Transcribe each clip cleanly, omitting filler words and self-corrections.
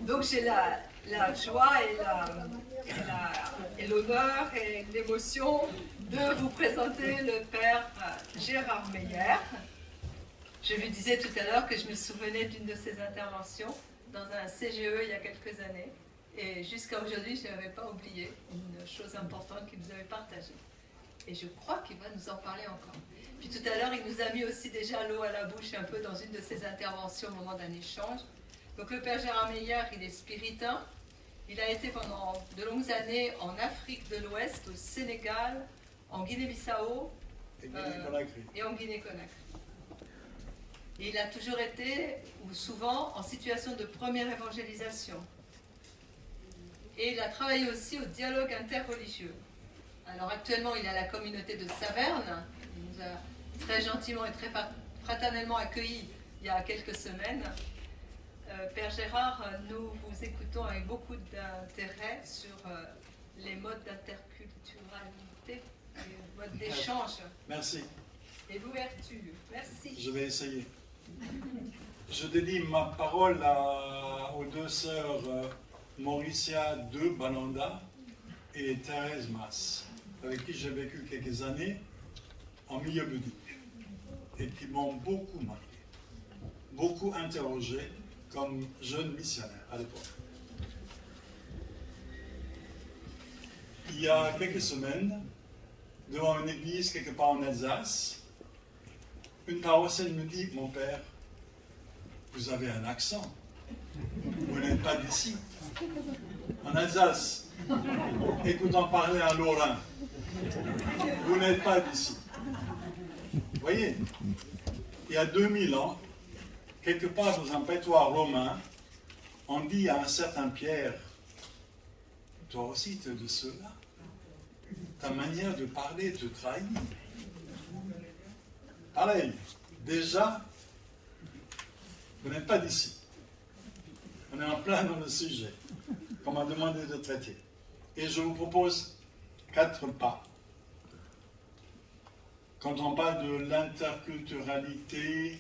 Donc j'ai la joie et l'honneur et l'émotion de vous présenter le père Gérard Meyer. Je lui disais tout à l'heure que je me souvenais d'une de ses interventions dans un CGE il y a quelques années. Et jusqu'à aujourd'hui, je n'avais pas oublié une chose importante qu'il nous avait partagée. Et je crois qu'il va nous en parler encore. Puis tout à l'heure, il nous a mis aussi déjà l'eau à la bouche un peu dans une de ses interventions au moment d'un échange. Donc le père Gérard Meyer, il est spiritain. Il a été pendant de longues années en Afrique de l'Ouest, au Sénégal, en Guinée-Bissau et en Guinée-Conakry. Et il a toujours été, ou souvent, en situation de première évangélisation. Et il a travaillé aussi au dialogue interreligieux. Alors actuellement, il est à la communauté de Saverne. Il nous a très gentiment et très fraternellement accueillis il y a quelques semaines. Père Gérard, nous vous écoutons avec beaucoup d'intérêt sur les modes d'interculturalité, les modes d'échange. Merci. Et l'ouverture. Merci. Je vais essayer. Je dédie ma parole aux deux sœurs Mauricia de Balanda et Thérèse Mas, avec qui j'ai vécu quelques années en milieu bouddhique et qui m'ont beaucoup marqué, beaucoup interrogé comme jeune missionnaire à l'époque. Il y a quelques semaines, devant une église quelque part en Alsace, une paroissienne me dit: mon père, vous avez un accent, vous n'êtes pas d'ici. En Alsace, écoutant parler un Lorrain, vous n'êtes pas d'ici. Vous voyez, il y a 2000 ans, quelque part dans un patois romain, on dit à un certain Pierre: toi aussi tu es de ceux-là. Ta manière de parler te trahit. Pareil, déjà, vous n'êtes pas d'ici. On est en plein dans le sujet qu'on m'a demandé de traiter. Et je vous propose 4 pas. Quand on parle de l'interculturalité,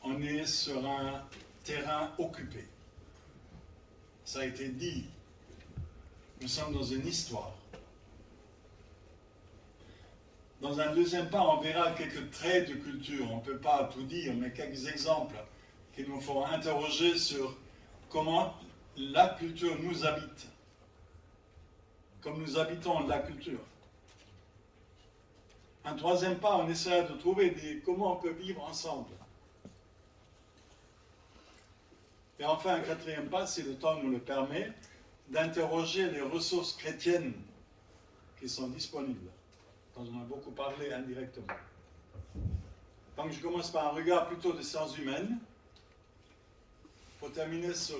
on est sur un terrain occupé. Ça a été dit. Nous sommes dans une histoire. Dans un deuxième pas, on verra quelques traits de culture. On ne peut pas tout dire, mais quelques exemples qui nous font interroger sur comment la culture nous habite, comme nous habitons la culture. Un troisième pas, on essaiera de trouver comment on peut vivre ensemble. Et enfin, un quatrième pas, si le temps nous le permet, d'interroger les ressources chrétiennes qui sont disponibles, dont on a beaucoup parlé indirectement. Donc je commence par un regard plutôt des sciences humaines, pour terminer sur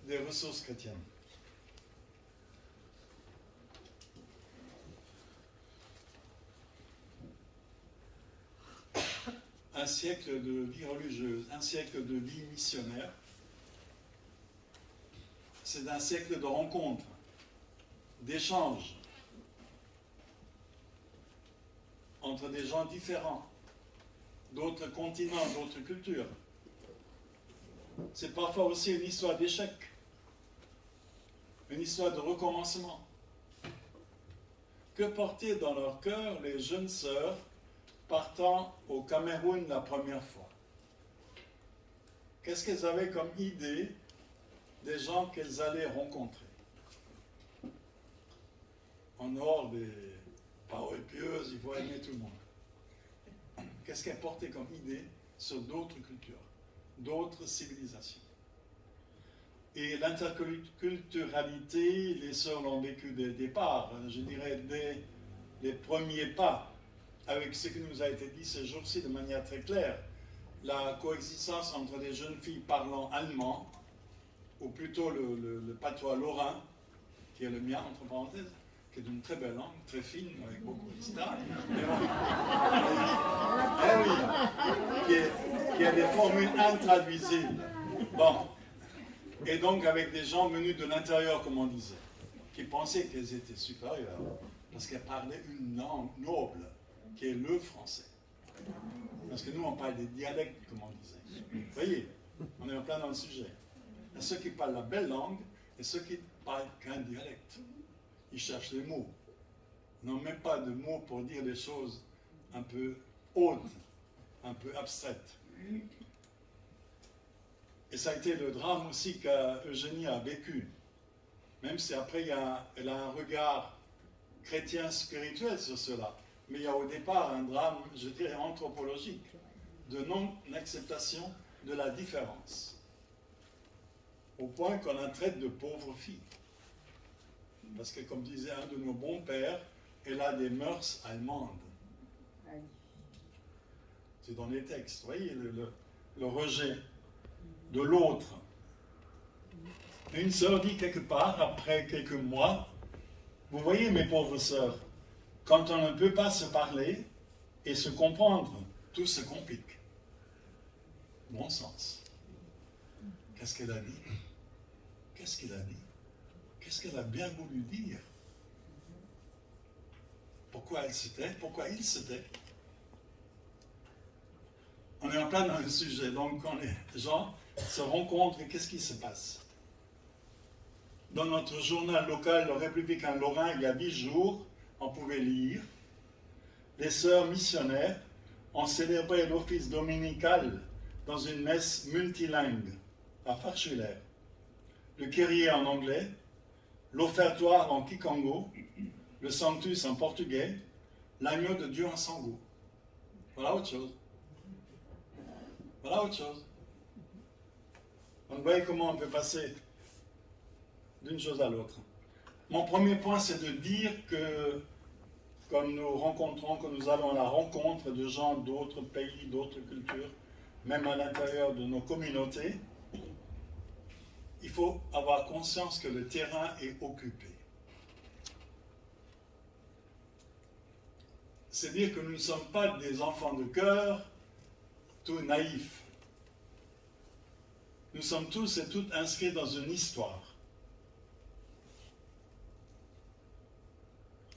des ressources chrétiennes. Un siècle de vie religieuse, un siècle de vie missionnaire, c'est un siècle de rencontres, d'échanges entre des gens différents, d'autres continents, d'autres cultures. C'est parfois aussi une histoire d'échec, une histoire de recommencement. Que portaient dans leur cœur les jeunes sœurs partant au Cameroun la première fois? Qu'est-ce qu'elles avaient comme idée des gens qu'elles allaient rencontrer? En dehors des paroles pieuses, il faut aimer tout le monde. Qu'est-ce qu'elles portaient comme idée sur d'autres cultures, d'autres civilisations? Et l'interculturalité, les sœurs l'ont vécu dès le départ, je dirais dès les premiers pas, avec ce qui nous a été dit ces jours-ci de manière très claire, la coexistence entre des jeunes filles parlant allemand, ou plutôt le patois lorrain, qui est le mien, entre parenthèses, qui est d'une très belle langue, très fine, avec beaucoup de stars, qui a des formules intraduisibles. Bon. Et donc avec des gens venus de l'intérieur, comme on disait, qui pensaient qu'elles étaient supérieures, parce qu'elles parlaient une langue noble, qui est le français. Parce que nous, on parle des dialectes, comme on disait. Vous voyez, on est en plein dans le sujet. Il y a ceux qui parlent la belle langue et ceux qui parlent qu'un dialecte. Ils cherchent les mots. Ils n'ont même pas de mots pour dire des choses un peu hautes, un peu abstraites. Et ça a été le drame aussi qu'Eugénie a vécu. Même si après elle a un regard chrétien spirituel sur cela. Mais il y a au départ un drame, je dirais, anthropologique, de non-acceptation de la différence. Au point qu'on la traite de pauvre fille. Parce que, comme disait un de nos bons pères, elle a des mœurs allemandes. C'est dans les textes, vous voyez, le rejet de l'autre. Une sœur dit quelque part, après quelques mois, vous voyez mes pauvres sœurs, quand on ne peut pas se parler et se comprendre, tout se complique. Bon sens. Qu'est-ce qu'elle a dit? Qu'est-ce qu'elle a dit? Qu'est-ce qu'elle a bien voulu dire? Pourquoi elle s'était? Pourquoi il s'était? On est en plein dans le sujet, donc quand les gens se rencontrent, qu'est-ce qui se passe? Dans notre journal local, le Républicain Lorrain, il y a 10 jours, on pouvait lire les sœurs missionnaires ont célébré l'office dominical dans une messe multilingue à Farchuler. Le Kyrie en anglais, l'offertoire en kikongo, le sanctus en portugais, l'agneau de Dieu en sango. Voilà autre chose. Voilà autre chose. Donc, vous voyez comment on peut passer d'une chose à l'autre. Mon premier point, c'est de dire que, comme nous rencontrons, que nous allons à la rencontre de gens d'autres pays, d'autres cultures, même à l'intérieur de nos communautés, il faut avoir conscience que le terrain est occupé. C'est dire que nous ne sommes pas des enfants de cœur, tout naïfs. Nous sommes tous et toutes inscrits dans une histoire.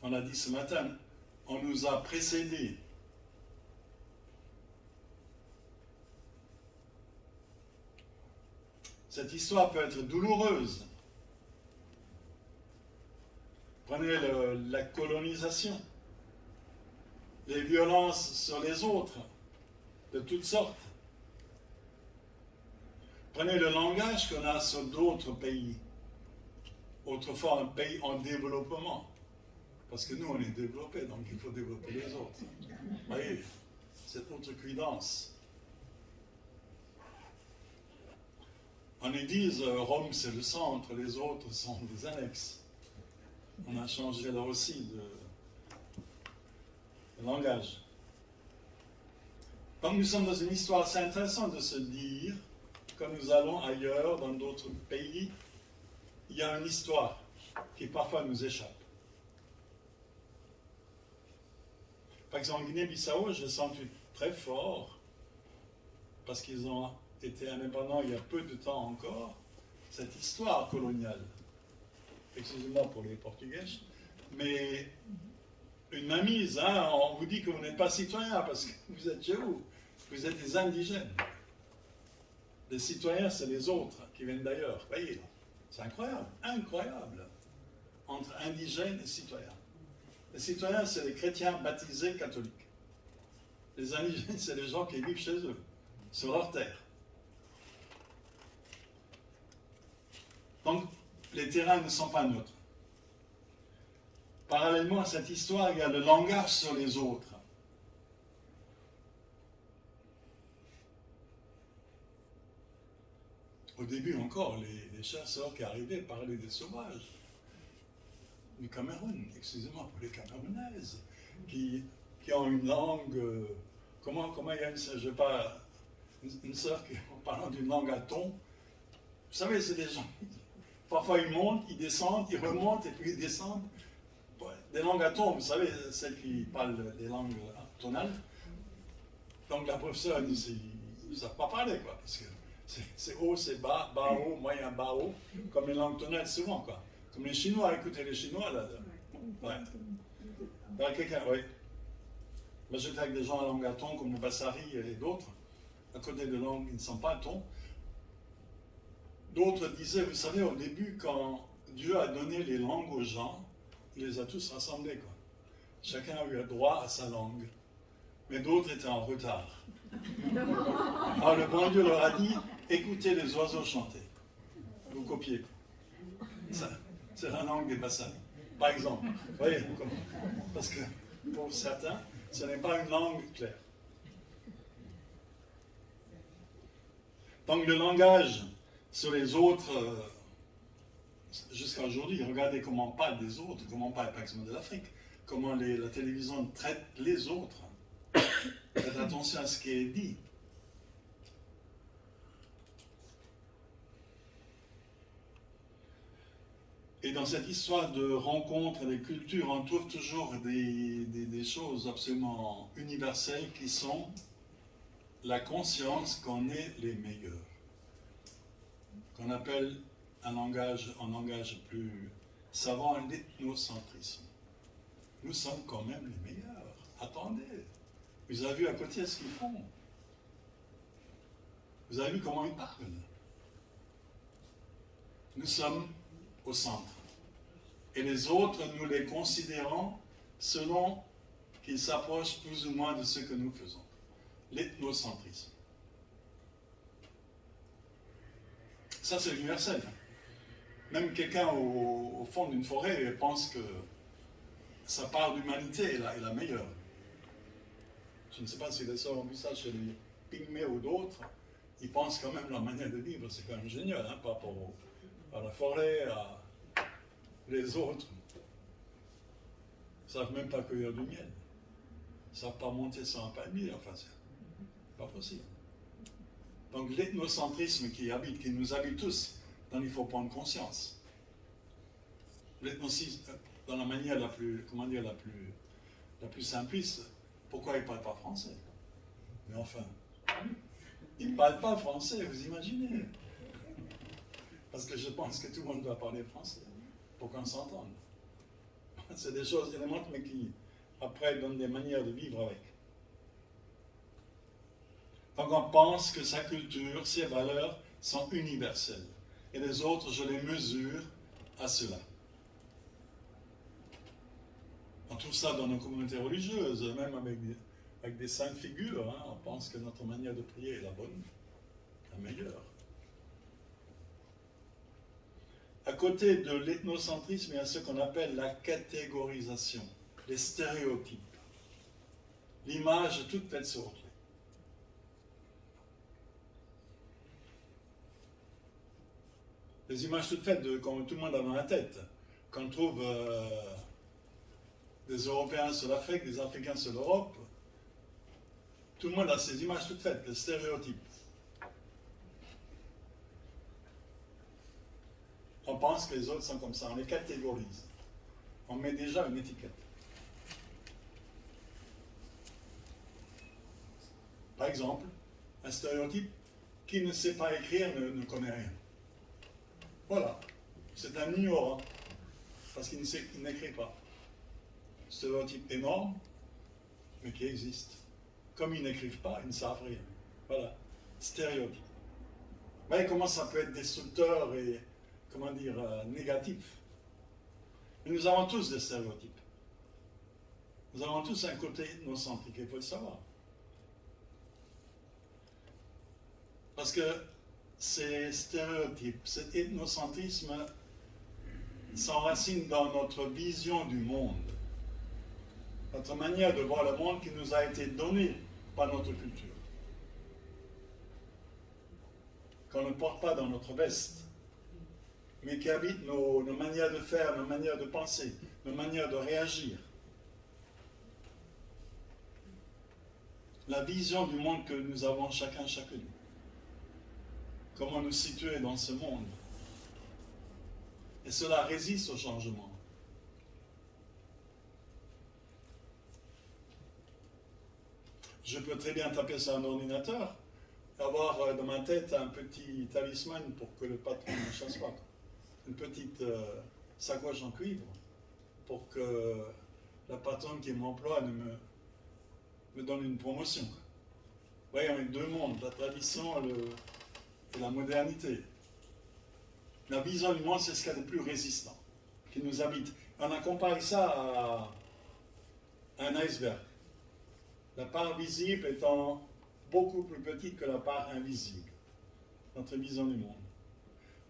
On l'a dit ce matin, on nous a précédés. Cette histoire peut être douloureuse. Prenez la colonisation, les violences sur les autres, de toutes sortes. Prenez le langage qu'on a sur d'autres pays. Autrefois, un pays en développement. Parce que nous, on est développés, donc il faut développer les autres. Vous voyez, cette autre cuidance. On nous dit, Rome, c'est le centre, les autres sont des annexes. On a changé là aussi de langage. Donc nous sommes dans une histoire, c'est intéressant de se dire, quand nous allons ailleurs, dans d'autres pays, il y a une histoire qui parfois nous échappe. Par exemple, en Guinée-Bissau, je l'ai senti très fort, parce qu'ils ont été indépendants il y a peu de temps encore, cette histoire coloniale. Excusez-moi pour les Portugais, mais une mainmise, hein, on vous dit que vous n'êtes pas citoyen parce que vous êtes chez vous, vous êtes des indigènes. Les citoyens, c'est les autres qui viennent d'ailleurs. Voyez, c'est incroyable, incroyable, entre indigènes et citoyens. Les citoyens, c'est les chrétiens baptisés catholiques. Les indigènes, c'est les gens qui vivent chez eux, sur leur terre. Donc, les terrains ne sont pas neutres. Parallèlement à cette histoire, il y a le langage sur les autres. Au début encore, les chasseurs qui arrivaient parlaient des sauvages. Du Cameroun, excusez-moi pour les Camerounaises, qui ont une langue, comment il y a une sœur qui, en parlant d'une langue à ton, vous savez, c'est des gens, parfois ils montent, ils descendent, ils remontent et puis ils descendent. Des langues à ton, vous savez, celles qui parlent des langues tonales. Donc la professeure, elle dit, ils ne savent pas parler, quoi, parce que c'est haut, c'est bas, bas, haut, moyen, bas, haut, comme les langues tonales souvent, quoi. Comme les Chinois, écoutez les Chinois, là. Ouais. Là, quelqu'un, oui. Moi, j'étais avec des gens à langue à ton, comme le Bassari et d'autres, à côté de langues qui ne sont pas à ton. D'autres disaient, vous savez, au début, quand Dieu a donné les langues aux gens, il les a tous rassemblés, quoi. Chacun a eu droit à sa langue. Mais d'autres étaient en retard. Alors le bon Dieu leur a dit, écoutez les oiseaux chanter. Vous copiez. Ça, c'est la langue des Bassani, par exemple. Vous voyez comment? Parce que pour certains, ce n'est pas une langue claire. Donc le langage sur les autres, jusqu'à aujourd'hui, regardez comment on parle des autres, comment on parle par exemple de l'Afrique, comment la télévision traite les autres. Faites attention à ce qui est dit. Et dans cette histoire de rencontres des cultures, on trouve toujours des choses absolument universelles qui sont la conscience qu'on est les meilleurs. Qu'on appelle un langage plus savant l'ethnocentrisme. Nous sommes quand même les meilleurs. Attendez, vous avez vu à côté ce qu'ils font. Vous avez vu comment ils parlent. Nous sommes au centre. Et les autres, nous les considérons selon qu'ils s'approchent plus ou moins de ce que nous faisons. L'ethnocentrisme. Ça, c'est universel. Même quelqu'un au fond d'une forêt pense que sa part d'humanité est la meilleure. Je ne sais pas si les sœurs ont vu ça chez les pygmées ou d'autres. Ils pensent quand même leur manière de vivre, c'est quand même génial, hein, par rapport à la forêt, à les autres. Ils ne savent même pas cueillir du miel. Ils ne savent pas monter sur un palmier, enfin, c'est pas possible. Donc l'ethnocentrisme qui nous habite tous, dont il faut prendre conscience. L'ethnocentrisme, dans la manière la plus simpliste, pourquoi ils ne parlent pas français? Mais enfin, ils ne parlent pas français, vous imaginez? Parce que je pense que tout le monde doit parler français, pour qu'on s'entende. C'est des choses élémentaires, mais qui, après, donnent des manières de vivre avec. Donc on pense que sa culture, ses valeurs sont universelles. Et les autres, je les mesure à cela. On trouve ça dans nos communautés religieuses, même avec des saintes figures. Hein. On pense que notre manière de prier est la bonne, la meilleure. À côté de l'ethnocentrisme, il y a ce qu'on appelle la catégorisation, les stéréotypes. L'image toute faite sur autrui. Les images toutes faites, comme tout le monde a dans la tête. Quand on trouve des Européens sur l'Afrique, des Africains sur l'Europe, tout le monde a ces images toutes faites, les stéréotypes. On pense que les autres sont comme ça, on les catégorise. On met déjà une étiquette. Par exemple, un stéréotype, qui ne sait pas écrire ne connaît rien. Voilà, c'est un ignorant, parce qu'il n'écrit pas. Stéréotype énorme, mais qui existe. Comme ils n'écrivent pas, ils ne savent rien. Voilà, stéréotype. Vous voyez comment ça peut être destructeur et, négatif. Mais nous avons tous des stéréotypes. Nous avons tous un côté ethnocentrique, il faut le savoir. Parce que ces stéréotypes, cet ethnocentrisme s'enracine dans notre vision du monde, notre manière de voir le monde qui nous a été donnée par notre culture, qu'on ne porte pas dans notre veste, mais qui habite nos manières de faire, nos manières de penser, nos manières de réagir. La vision du monde que nous avons chacune. Comment nous situer dans ce monde. Et cela résiste au changement. Je peux très bien taper sur un ordinateur, avoir dans ma tête un petit talisman pour que le patron ne me chasse pas. Une petite sacoche en cuivre pour que la patronne qui m'emploie me donne une promotion. Vous voyez, on a deux mondes, la tradition et la modernité. La vision du monde, c'est ce qu'il y a de plus résistant, qui nous habite. On a comparé ça à un iceberg. La part visible étant beaucoup plus petite que la part invisible. Notre vision du monde.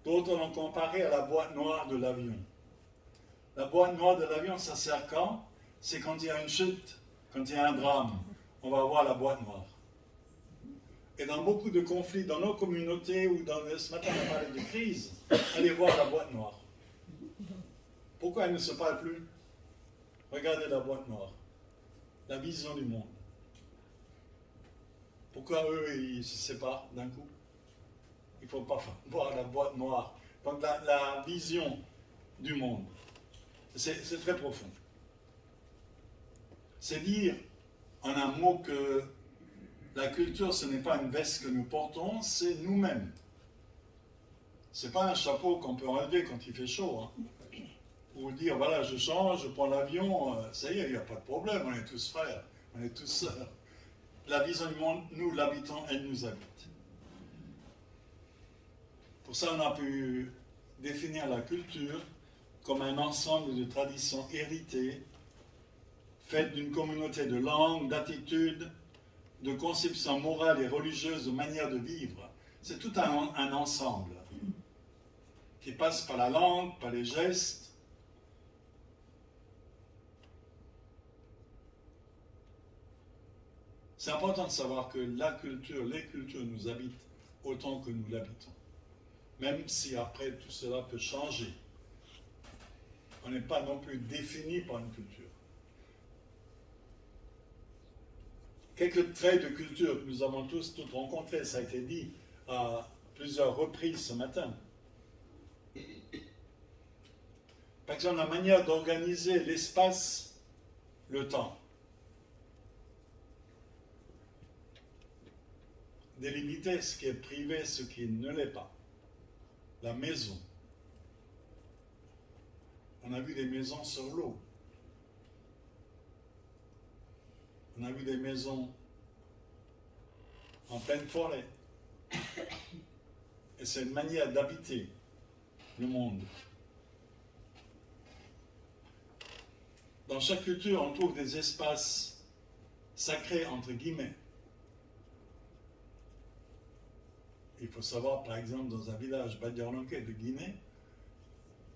D'autres l'ont comparé à la boîte noire de l'avion. La boîte noire de l'avion, ça sert quand? C'est quand il y a une chute, quand il y a un drame. On va voir la boîte noire. Et dans beaucoup de conflits, dans nos communautés, ou ce matin on a parlé de crise, allez voir la boîte noire. Pourquoi elle ne se parle plus? Regardez la boîte noire. La vision du monde. Pourquoi eux, ils se séparent d'un coup? Il ne faut pas voir la boîte noire. Donc la vision du monde, c'est très profond. C'est dire, en un mot, que la culture, ce n'est pas une veste que nous portons, c'est nous-mêmes. Ce n'est pas un chapeau qu'on peut enlever quand il fait chaud. Hein. Ou dire, voilà, je change, je prends l'avion, ça y est, il n'y a pas de problème, on est tous frères, on est tous sœurs. La vision du monde, nous l'habitons, elle nous habite. Pour ça, on a pu définir la culture comme un ensemble de traditions héritées, faites d'une communauté de langues, d'attitudes, de conceptions morales et religieuses, de manières de vivre. C'est tout un ensemble qui passe par la langue, par les gestes. C'est important de savoir que la culture, les cultures nous habitent autant que nous l'habitons. Même si après tout cela peut changer. On n'est pas non plus défini par une culture. Quelques traits de culture que nous avons tous rencontrés, ça a été dit à plusieurs reprises ce matin. Par exemple, la manière d'organiser l'espace, le temps. Délimiter ce qui est privé, ce qui ne l'est pas. La maison. On a vu des maisons sur l'eau. On a vu des maisons en pleine forêt. Et c'est une manière d'habiter le monde. Dans chaque culture, on trouve des espaces sacrés, entre guillemets. Il faut savoir, par exemple, dans un village Badiarlanké de Guinée,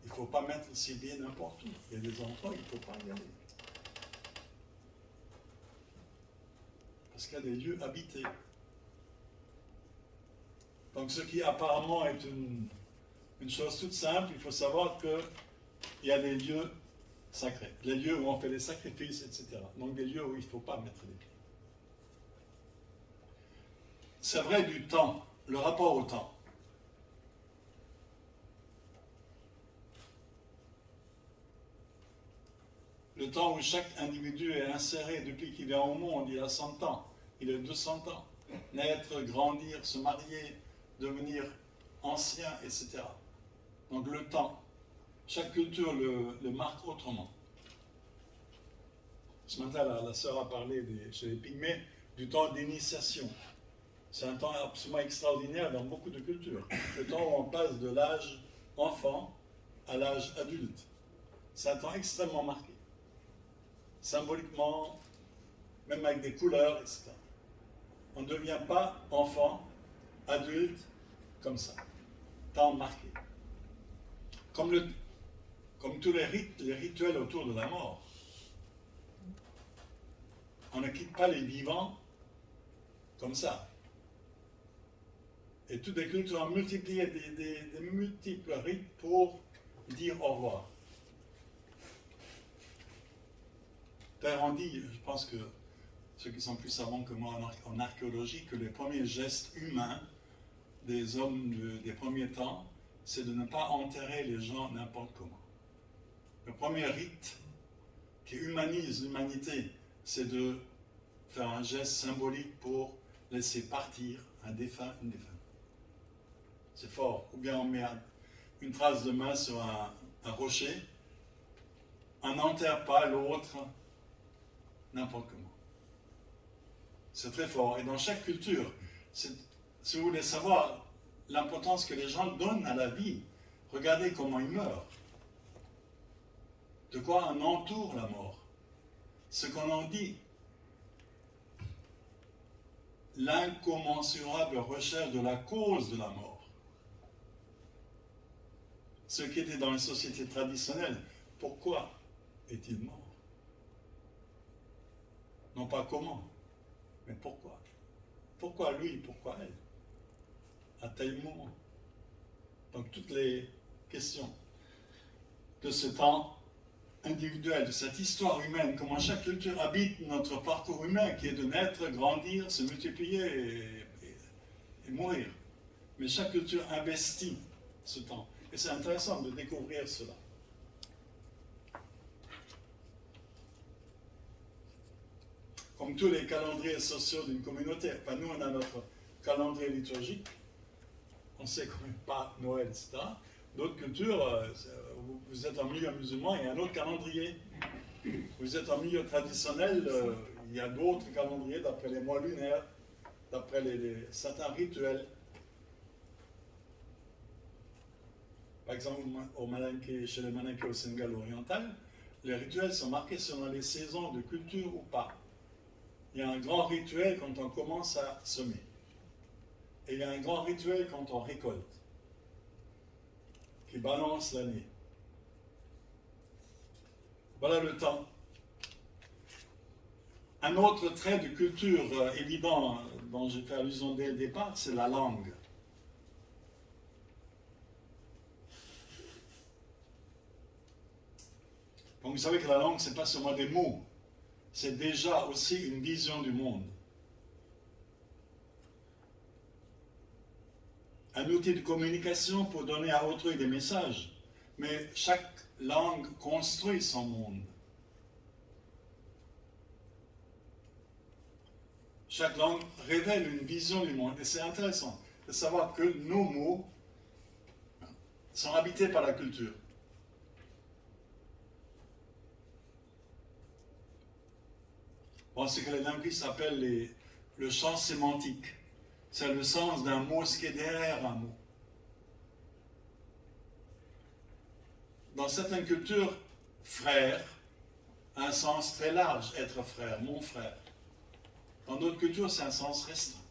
il ne faut pas mettre ses pieds n'importe où. Il y a des endroits, il ne faut pas y aller. Parce qu'il y a des lieux habités. Donc ce qui apparemment est une chose toute simple, il faut savoir qu'il y a des lieux sacrés. Les lieux où on fait les sacrifices, etc. Donc des lieux où il ne faut pas mettre les pieds. C'est vrai du temps. Le rapport au temps. Le temps où chaque individu est inséré depuis qu'il vient au monde, il a 100 ans, il a 200 ans. Naître, grandir, se marier, devenir ancien, etc. Donc le temps. Chaque culture le marque autrement. Ce matin, la sœur a parlé chez les Pygmées du temps d'initiation. C'est un temps absolument extraordinaire dans beaucoup de cultures. Le temps où on passe de l'âge enfant à l'âge adulte. C'est un temps extrêmement marqué. Symboliquement, même avec des couleurs, etc. On ne devient pas enfant, adulte, comme ça. Temps marqué. Comme tous les rituels autour de la mort. On ne quitte pas les vivants comme ça. Et toutes les cultures ont multiplié des multiples rites pour dire au revoir. D'ailleurs, on dit, je pense que ceux qui sont plus savants que moi en archéologie, que les premiers gestes humains des hommes des premiers temps, c'est de ne pas enterrer les gens n'importe comment. Le premier rite qui humanise l'humanité, c'est de faire un geste symbolique pour laisser partir un défunt, une défunte. C'est fort. Ou bien on met une trace de main sur un rocher, on n'enterre pas l'autre n'importe comment. C'est très fort. Et dans chaque culture, si vous voulez savoir l'importance que les gens donnent à la vie, regardez comment il meurt. De quoi en entoure la mort. Ce qu'on en dit. L'incommensurable recherche de la cause de la mort. Ce qui était dans les sociétés traditionnelles, pourquoi est-il mort? Non pas comment, mais pourquoi? Pourquoi lui, pourquoi elle? À tel moment. Donc toutes les questions de ce temps individuel, de cette histoire humaine, comment chaque culture habite notre parcours humain, qui est de naître, grandir, se multiplier et mourir. Mais chaque culture investit ce temps. Et c'est intéressant de découvrir cela. Comme tous les calendriers sociaux d'une communauté, enfin, nous on a notre calendrier liturgique, on sait qu'on n'est pas Noël, etc. D'autres cultures, vous êtes en milieu musulman, il y a un autre calendrier. Vous êtes en milieu traditionnel, il y a d'autres calendriers d'après les mois lunaires, d'après certains rituels. Par exemple, chez les Maninké au Sénégal oriental, les rituels sont marqués selon les saisons de culture ou pas. Il y a un grand rituel quand on commence à semer. Et il y a un grand rituel quand on récolte, qui balance l'année. Voilà le temps. Un autre trait de culture évident dont j'ai fait allusion dès le départ, c'est la langue. Donc vous savez que la langue, ce n'est pas seulement des mots, c'est déjà aussi une vision du monde. Un outil de communication pour donner à autrui des messages, mais chaque langue construit son monde. Chaque langue révèle une vision du monde. Et c'est intéressant de savoir que nos mots sont habités par la culture. Bon, c'est que les linguistes appellent le champ sémantique. C'est le sens d'un mot, ce qui est derrière un mot. Dans certaines cultures, frère a un sens très large, être frère, mon frère. Dans d'autres cultures, c'est un sens restreint.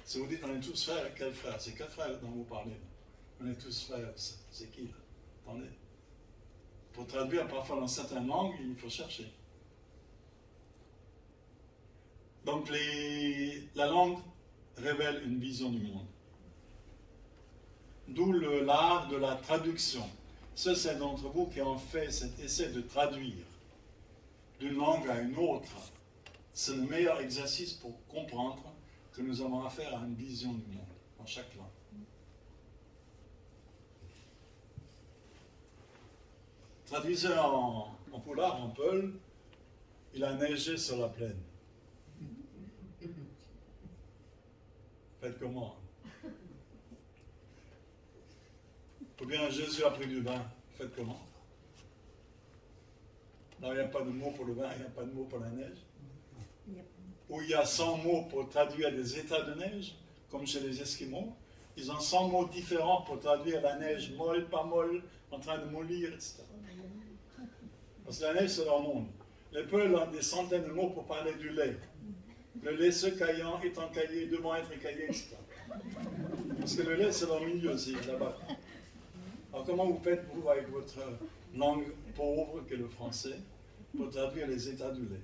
Si vous dites on est tous frères, quel frère? C'est quel frère dont vous parlez? On est tous frères, c'est qui là? Attendez. Pour traduire parfois dans certaines langues, il faut chercher. Donc la langue révèle une vision du monde. D'où l'art de la traduction. Ceux d'entre vous qui ont fait cet essai de traduire d'une langue à une autre, c'est le meilleur exercice pour comprendre que nous avons affaire à une vision du monde dans chaque langue. Traduisez en poulard, en peul, il a neigé sur la plaine. Faites comment? Ou bien Jésus a pris du vin. Faites comment? Non, il n'y a pas de mot pour le vin, il n'y a pas de mot pour la neige. Ou il y a 100 mots pour traduire des états de neige, comme chez les Esquimaux. Ils ont 100 mots différents pour traduire la neige molle, pas molle, en train de mollir, etc. Parce que la neige, c'est leur monde. Les Peuls ont des centaines de mots pour parler du lait. Le lait se caillant, étant caillé, devant être écaillé, etc. Parce que le lait, c'est leur milieu aussi, là-bas. Alors comment vous faites, vous, avec votre langue pauvre, que le français, pour traduire les états du lait?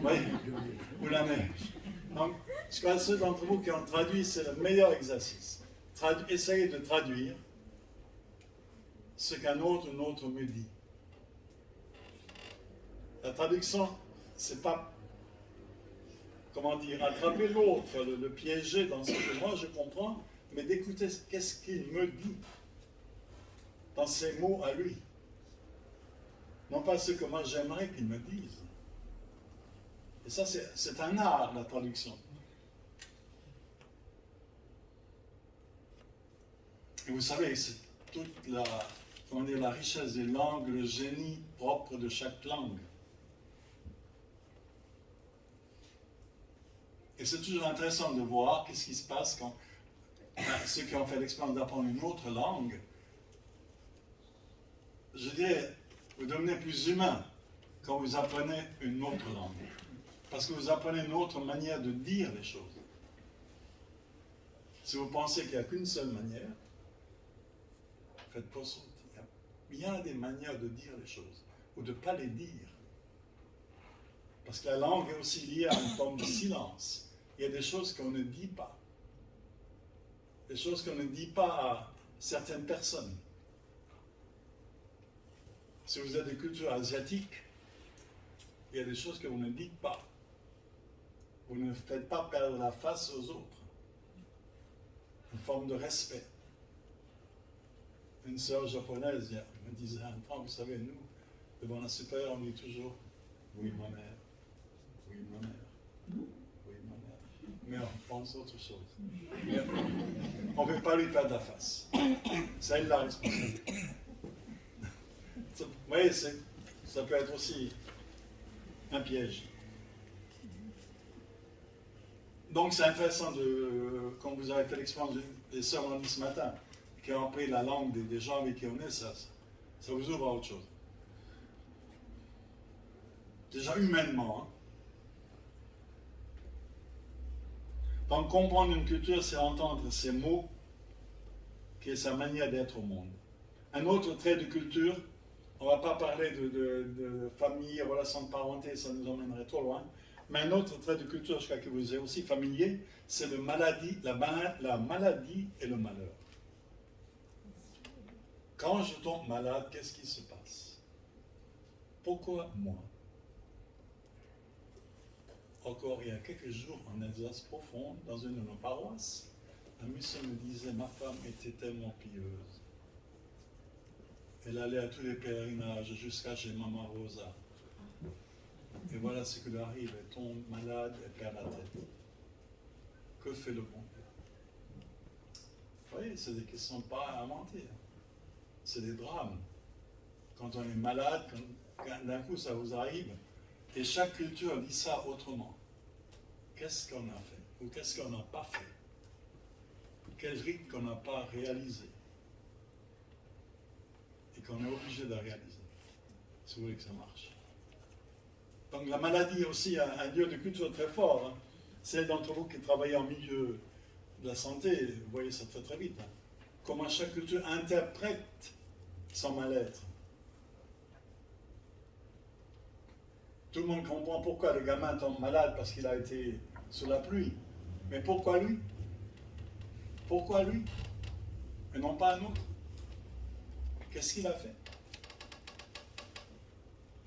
Oui, ou la neige. Donc, je crois que ceux d'entre vous qui ont traduit, c'est le meilleur exercice. Essayez de traduire ce qu'un autre me dit. La traduction, c'est pas, comment dire, attraper l'autre, le piéger dans ce que moi je comprends, mais d'écouter qu'est-ce qu'il me dit dans ses mots à lui. Non pas ce que moi j'aimerais qu'il me dise. Et ça, c'est un art, la traduction. Et vous savez, c'est toute la richesse des langues, le génie propre de chaque langue. Et c'est toujours intéressant de voir qu'est-ce qui se passe quand ceux qui ont fait l'expérience d'apprendre une autre langue, je dirais, vous devenez plus humain quand vous apprenez une autre langue. Parce que vous apprenez une autre manière de dire les choses. Si vous pensez qu'il n'y a qu'une seule manière, faites pas ça. Il y a des manières de dire les choses, ou de ne pas les dire. Parce que la langue est aussi liée à une forme de silence. Il y a des choses qu'on ne dit pas. Des choses qu'on ne dit pas à certaines personnes. Si vous êtes de culture asiatique, il y a des choses que vous ne dites pas. Vous ne faites pas perdre la face aux autres. Une forme de respect. Une sœur japonaise me disait un temps, vous savez, nous, devant la supérieure, on dit toujours « Oui, ma mère. Oui, ma mère. Oui, ma mère. » Mais on pense autre chose. Mais on ne veut pas lui perdre la face. Ça, il l'a responsabilité. Vous voyez, ça peut être aussi un piège. Donc c'est intéressant, quand vous avez fait l'expérience des sœurs on dit ce matin, qui ont appris la langue des gens avec qui on est, ça vous ouvre à autre chose. Déjà humainement. Hein. Donc comprendre une culture, c'est entendre ses mots, qui est sa manière d'être au monde. Un autre trait de culture, on ne va pas parler de famille, relations de parenté, ça nous emmènerait trop loin. Mais un autre trait de culture, je crois que vous êtes aussi familier, c'est la maladie et le malheur. Quand je tombe malade, qu'est-ce qui se passe? Pourquoi moi? Encore il y a quelques jours en Alsace profonde, dans une de nos paroisses, un monsieur me disait, ma femme était tellement pieuse. Elle allait à tous les pèlerinages jusqu'à chez Maman Rosa. Et voilà ce qui lui arrive, elle tombe malade, elle perd la tête. Que fait le bon Dieu? Vous voyez, c'est des questions pas inventées. C'est des drames. Quand on est malade, quand d'un coup ça vous arrive, et chaque culture dit ça autrement. Qu'est-ce qu'on a fait? Ou qu'est-ce qu'on n'a pas fait? Quel rite qu'on n'a pas réalisé? Et qu'on est obligé de réaliser, si vous voulez que ça marche. Donc la maladie est aussi un lieu de culture très fort. Hein. Celles d'entre vous qui travaillent en milieu de la santé, vous voyez ça très très vite. Hein. Comment chaque culture interprète son mal-être. Tout le monde comprend pourquoi le gamin tombe malade parce qu'il a été sous la pluie. Mais pourquoi lui? Pourquoi lui? Et non pas un autre? Qu'est-ce qu'il a fait?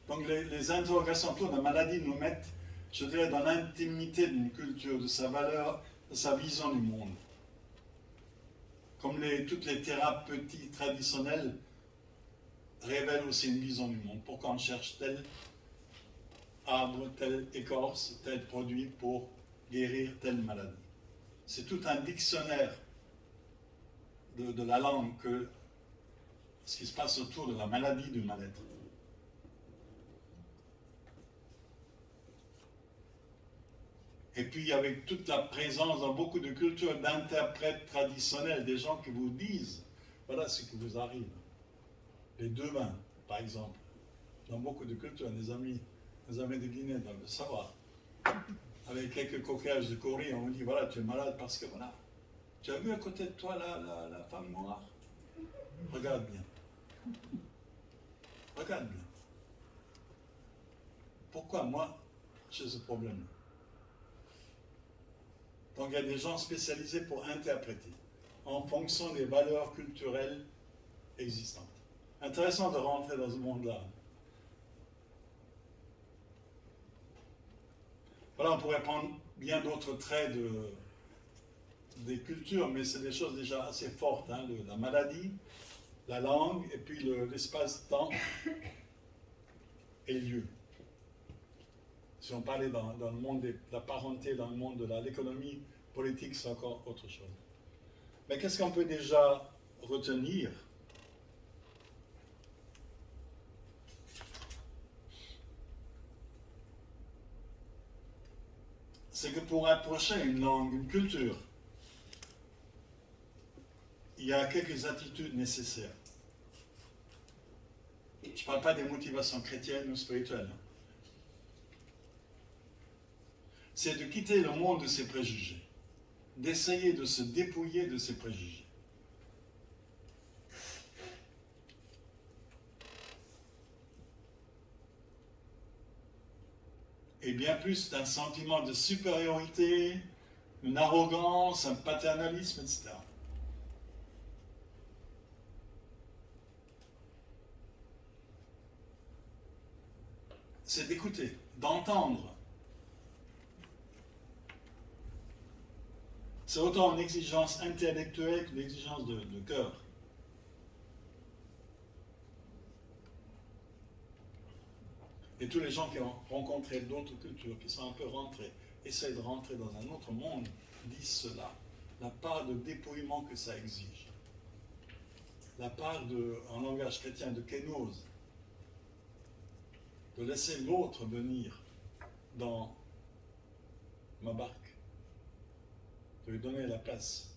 Donc les interrogations autour de la maladie nous mettent, je dirais, dans l'intimité d'une culture, de sa valeur, de sa vision du monde. Comme toutes les thérapeutiques traditionnelles révèlent aussi une vision du monde. Pourquoi on cherche tel arbre, telle écorce, tel produit pour guérir telle maladie. C'est tout un dictionnaire de la langue que ce qui se passe autour de la maladie du mal-être. Et puis avec toute la présence dans beaucoup de cultures d'interprètes traditionnels, des gens qui vous disent, voilà ce qui vous arrive. Les deux mains, par exemple. Dans beaucoup de cultures, nos amis de Guinée doivent le savoir. Avec quelques coquillages de Corée, on vous dit, voilà, tu es malade parce que voilà. Tu as vu à côté de toi la femme noire? Regarde bien. Regarde bien. Pourquoi moi, j'ai ce problème-là? Donc il y a des gens spécialisés pour interpréter en fonction des valeurs culturelles existantes. Intéressant de rentrer dans ce monde-là. Voilà, on pourrait prendre bien d'autres traits des cultures, mais c'est des choses déjà assez fortes. Hein, la maladie, la langue, et puis l'espace-temps et lieu. Si on parlait dans le monde de la parenté, dans le monde de l'économie politique, c'est encore autre chose. Mais qu'est-ce qu'on peut déjà retenir? C'est que pour approcher une langue, une culture, il y a quelques attitudes nécessaires. Je ne parle pas des motivations chrétiennes ou spirituelles. C'est de quitter le monde de ses préjugés, d'essayer de se dépouiller de ses préjugés. Et bien plus d'un sentiment de supériorité, une arrogance, un paternalisme, etc. C'est d'écouter, d'entendre. C'est autant une exigence intellectuelle qu'une exigence de cœur. Et tous les gens qui ont rencontré d'autres cultures, qui sont un peu rentrés, essayent de rentrer dans un autre monde, disent cela. La part de dépouillement que ça exige. La part en langage chrétien, de kénose. De laisser l'autre venir dans ma barque. De lui donner la place.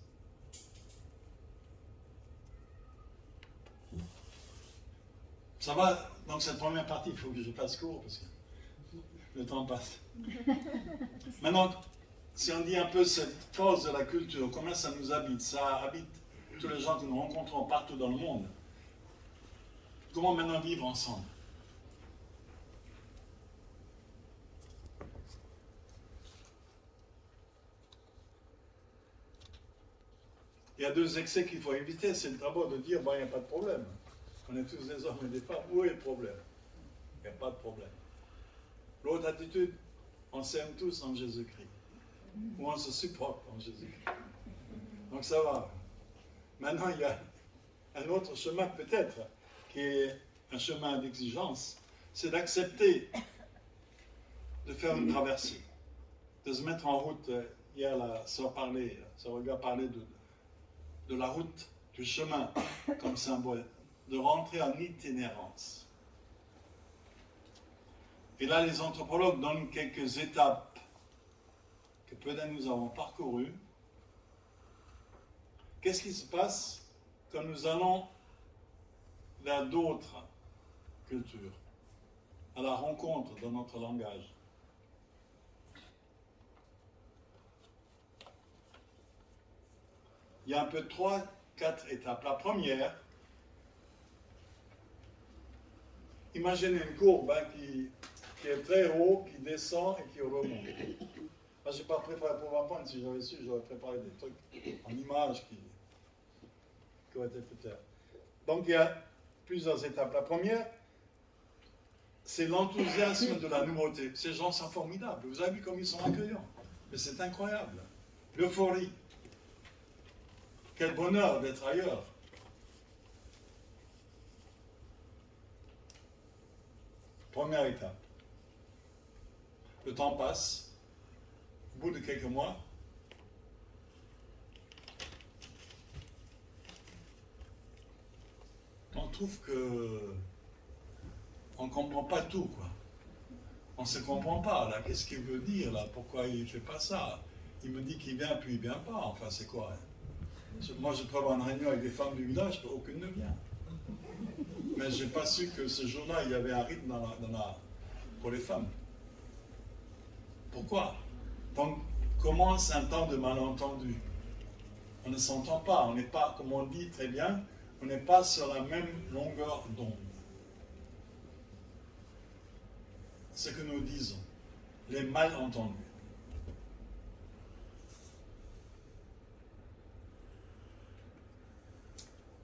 Ça va, donc cette première partie, il faut que je fasse court parce que le temps passe. Maintenant, si on dit un peu cette force de la culture, comment ça nous habite? Ça habite tous les gens que nous rencontrons partout dans le monde. Comment maintenant vivre ensemble? Il y a deux excès qu'il faut éviter. C'est d'abord de dire, il n'y a pas de problème. On est tous des hommes et des femmes. Où est le problème? Il n'y a pas de problème. L'autre attitude, on s'aime tous en Jésus-Christ. Ou on se supporte en Jésus-Christ. Donc ça va. Maintenant, il y a un autre chemin peut-être, qui est un chemin d'exigence, c'est d'accepter de faire une traversée, de se mettre en route. Hier, la sœur Olga parlait de la route, du chemin comme symbole, de rentrer en itinérance. Et là, les anthropologues donnent quelques étapes que peut-être nous avons parcourues. Qu'est-ce qui se passe quand nous allons vers d'autres cultures, à la rencontre de notre langage? Il y a un peu 3-4 étapes. La première, imaginez une courbe qui est très haut, qui descend et qui remonte. Moi, je n'ai pas préparé pour PowerPoint. Si j'avais su, j'aurais préparé des trucs en images qui auraient été plus clairs. Donc, il y a plusieurs étapes. La première, c'est l'enthousiasme de la nouveauté. Ces gens sont formidables. Vous avez vu comme ils sont accueillants. Mais c'est incroyable. L'euphorie. Quel bonheur d'être ailleurs. Première étape. Le temps passe. Au bout de quelques mois, on trouve que on ne comprend pas tout, quoi. On ne se comprend pas, là. Qu'est-ce qu'il veut dire, là? Pourquoi il ne fait pas ça? Il me dit qu'il vient, puis il ne vient pas. Enfin, c'est quoi, hein? Moi, je prévois une réunion avec des femmes du village, aucune ne vient. Mais je n'ai pas su que ce jour-là, il y avait un rythme pour les femmes. Pourquoi? Donc, commence un temps de malentendu. On ne s'entend pas, on n'est pas, comme on dit très bien, on n'est pas sur la même longueur d'onde. Ce que nous disons, les malentendus.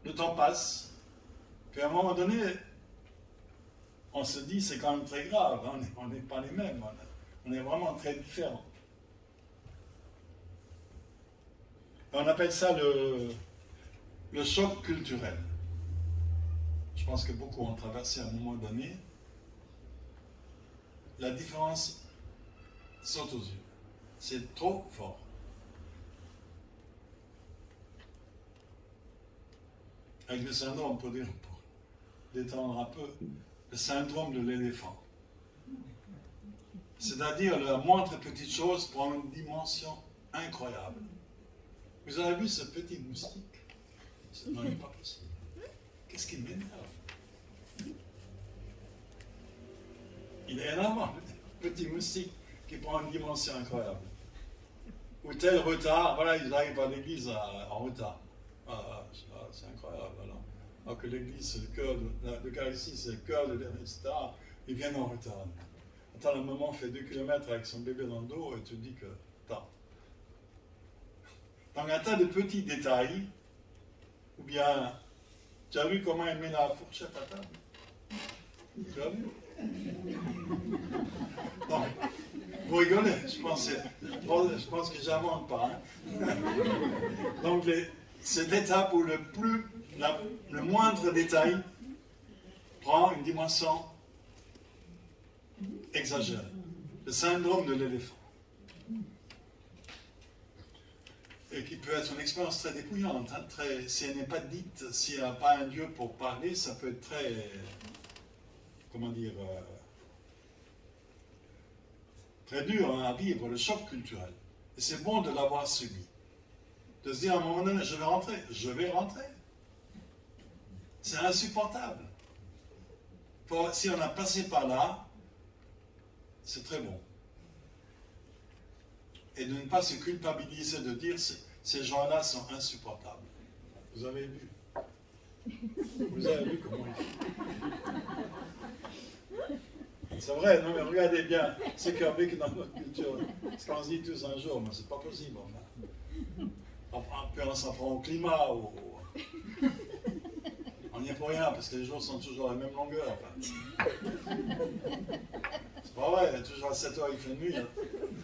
Le temps passe, puis à un moment donné, on se dit c'est quand même très grave, hein, on n'est pas les mêmes, on est vraiment très différents. Et on appelle ça le choc culturel. Je pense que beaucoup ont traversé à un moment donné. La différence saute aux yeux. C'est trop fort. Avec le syndrome, pour détendre un peu, le syndrome de l'éléphant. C'est-à-dire la moindre petite chose prend une dimension incroyable. Vous avez vu ce petit moustique? Non, il n'est pas possible. Qu'est-ce qui m'énerve? Il est énorme, petit moustique qui prend une dimension incroyable. Ou tel retard, voilà, ils arrivent à l'église en retard. C'est incroyable. Alors que l'église, c'est le cœur, l'Eucharistie, c'est le cœur de l'Église, etc. Ils viennent en retard. Attends, la maman fait 2 kilomètres avec son bébé dans le dos et tu te dis que, attends. Donc un tas de petits détails, ou bien, tu as vu comment elle met la fourchette à table? Tu as vu? Donc, vous rigolez, je pense que j'invente pas. Hein? Donc, cette étape où le moindre détail prend une dimension exagérée. Le syndrome de l'éléphant. Et qui peut être une expérience très dépouillante. Hein, si elle n'est pas dite, s'il n'y a pas un Dieu pour parler, ça peut être très, comment dire, très dur hein, à vivre, le choc culturel. Et c'est bon de l'avoir subi. De se dire à un moment donné, je vais rentrer. C'est insupportable. Si on a passé par là, c'est très bon. Et de ne pas se culpabiliser, de dire ces gens-là sont insupportables. Vous avez vu? Vous avez vu comment ils font? C'est vrai, non mais regardez bien, c'est qu'on vécu dans notre culture. Ce qu'on se dit tous un jour, mais c'est pas possible. Puis on s'en prend au climat, on n'y est pour rien, parce que les jours sont toujours à la même longueur. Enfin. C'est pas vrai, toujours à 7 heures il fait nuit.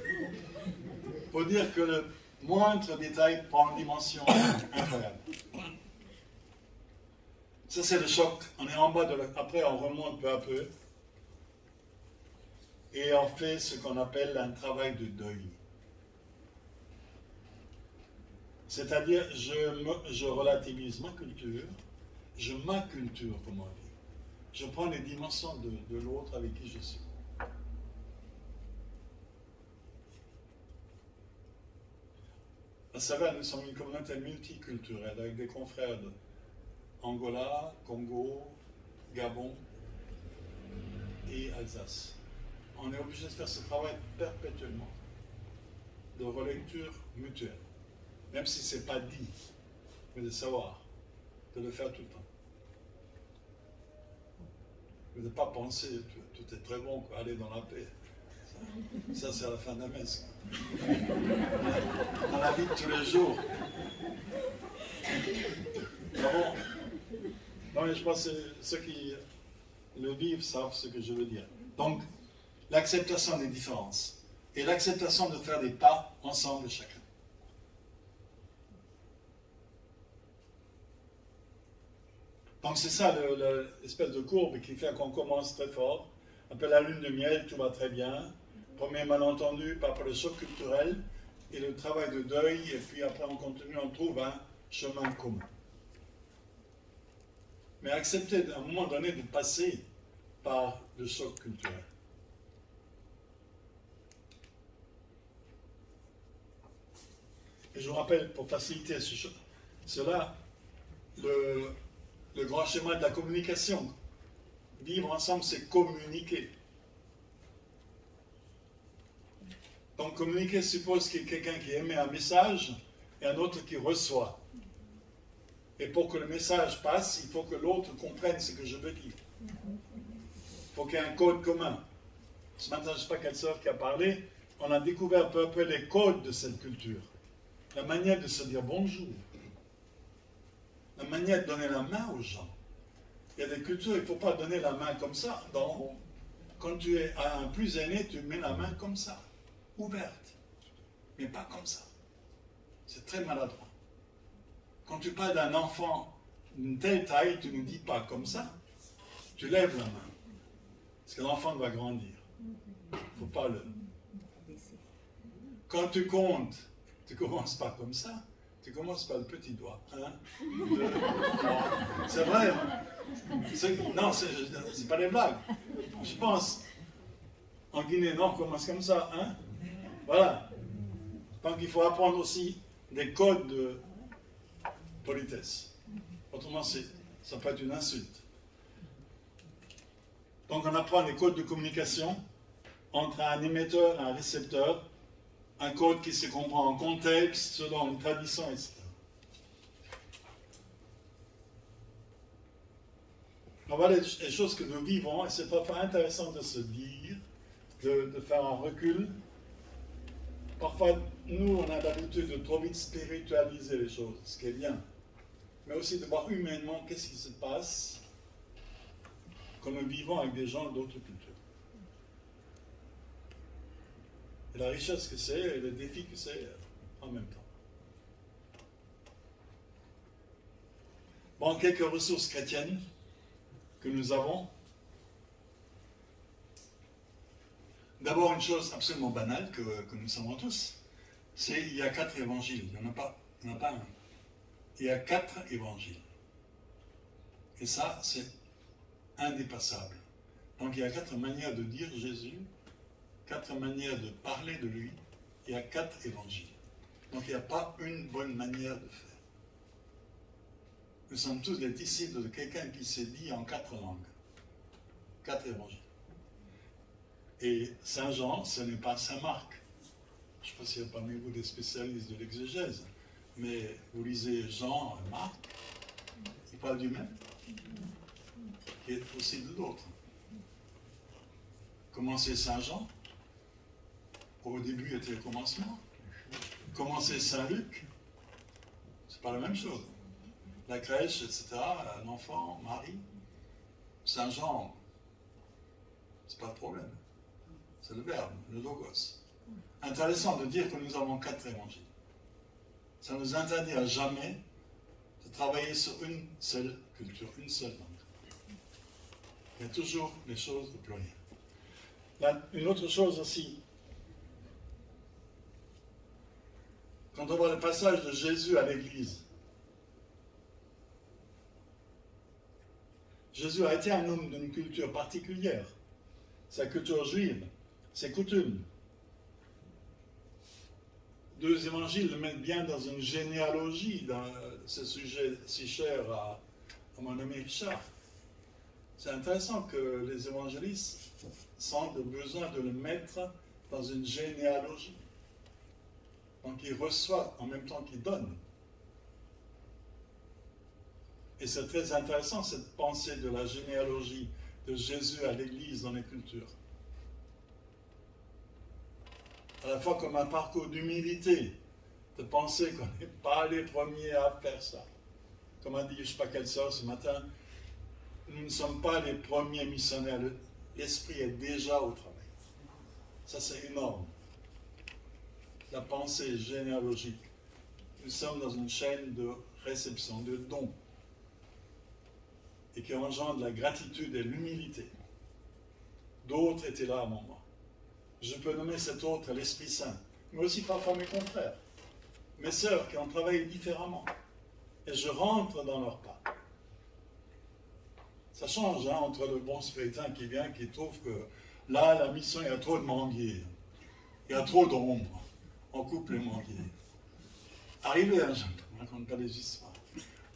Il faut dire que le moindre détail prend une dimension incroyable. Ça c'est le choc. On est en bas après on remonte peu à peu. Et on fait ce qu'on appelle un travail de deuil. C'est-à-dire, je relativise ma culture, je m'acculture, comme on dit. Je prends les dimensions de l'autre avec qui je suis. Vous savez, nous sommes une communauté multiculturelle avec des confrères d'Angola, Congo, Gabon et Alsace. On est obligé de faire ce travail perpétuellement, de relecture mutuelle, même si ce n'est pas dit, mais de savoir, de le faire tout le temps. De ne pas penser, tout est très bon, quoi, aller dans la paix. Ça c'est à la fin de la messe. Dans la vie de tous les jours. Non, mais je pense que ceux qui le vivent savent ce que je veux dire. Donc, l'acceptation des différences et l'acceptation de faire des pas ensemble chacun. Donc c'est ça l'espèce de courbe qui fait qu'on commence très fort, un peu la lune de miel, tout va très bien, premier malentendu par rapport au choc culturel et le travail de deuil, et puis après on continue, on trouve un chemin commun. Mais accepter à un moment donné de passer par le choc culturel. Et je vous rappelle, pour faciliter cela, le grand schéma de la communication. Vivre ensemble, c'est communiquer. Donc communiquer suppose qu'il y ait quelqu'un qui émet un message et un autre qui reçoit. Et pour que le message passe, il faut que l'autre comprenne ce que je veux dire. Il faut qu'il y ait un code commun. Ce matin, je ne sais pas quelle sœur qui a parlé, on a découvert peu à peu les codes de cette culture. La manière de se dire bonjour. La manière de donner la main aux gens. Il y a des cultures, il ne faut pas donner la main comme ça. Donc, quand tu es à un plus aîné, tu mets la main comme ça, ouverte, mais pas comme ça. C'est très maladroit. Quand tu parles d'un enfant d'une telle taille, tu ne dis pas comme ça, tu lèves la main. Parce que l'enfant doit grandir. Il ne faut pas le... Quand tu comptes, tu ne commences pas comme ça. Tu commences par le petit doigt. 1, 2, 3. C'est vrai. Non, c'est pas des blagues. Je pense. En Guinée, non, on commence comme ça. Hein? Voilà. Donc il faut apprendre aussi des codes de politesse. Autrement, ça peut être une insulte. Donc on apprend les codes de communication entre un émetteur et un récepteur, un code qui se comprend en contexte, selon une tradition, etc. On voit les choses que nous vivons, et c'est parfois intéressant de se dire, de faire un recul. Parfois, nous, on a l'habitude de trop vite spiritualiser les choses, ce qui est bien. Mais aussi de voir humainement qu'est-ce qui se passe quand nous vivons avec des gens d'autres cultures. Et la richesse que c'est, et le défi que c'est en même temps. Bon, quelques ressources chrétiennes que nous avons. D'abord, une chose absolument banale que nous savons tous, c'est qu'il y a 4 évangiles. Il n'y en a pas un. Il y a 4 évangiles. Et ça, c'est indépassable. Donc il y a 4 manières de dire Jésus, 4 manières de parler de lui. Il y a 4 évangiles. Donc il n'y a pas une bonne manière de faire. Nous sommes tous des disciples de quelqu'un qui s'est dit en 4 langues. 4 évangiles. Et Saint Jean, ce n'est pas Saint Marc. Je ne sais pas s'il y a parmi vous des spécialistes de l'exégèse, mais vous lisez Jean, Marc, il parle du même, qui est aussi de l'autre. Comment c'est Saint Jean? Au début était le commencement. Comment c'est Saint Luc? C'est pas la même chose. La crèche, etc., l'enfant, Marie. Saint Jean, c'est pas le problème. C'est le verbe, le logos. Intéressant de dire que nous avons 4 évangiles. Ça nous interdit à jamais de travailler sur une seule culture, une seule langue. Il y a toujours les choses au pluriel. Là, une autre chose aussi, quand on voit le passage de Jésus à l'Église, Jésus a été un homme d'une culture particulière, sa culture juive, ses coutumes. 2 évangiles le mettent bien dans une généalogie, dans ce sujet si cher à mon ami Richard. C'est intéressant que les évangélistes sentent le besoin de le mettre dans une généalogie. Donc ils reçoivent en même temps qu'ils donnent. Et c'est très intéressant cette pensée de la généalogie de Jésus à l'Église dans les cultures. À la fois comme un parcours d'humilité, de penser qu'on n'est pas les premiers à faire ça. Comme a dit je ne sais pas quelle sœur ce matin, nous ne sommes pas les premiers missionnaires, l'esprit est déjà au travail. Ça c'est énorme. La pensée généalogique. Nous sommes dans une chaîne de réception, de dons, et qui engendre la gratitude et l'humilité. D'autres étaient là avant moi. Je peux nommer cet autre l'Esprit Saint, mais aussi parfois mes confrères, mes sœurs qui ont travaillé différemment. Et je rentre dans leur pas. Ça change entre le bon spiritain qui vient, qui trouve que là, la mission, il y a trop de manguiers, il y a trop d'ombre, on coupe les manguiers. Arrivé, je ne raconte pas les histoires.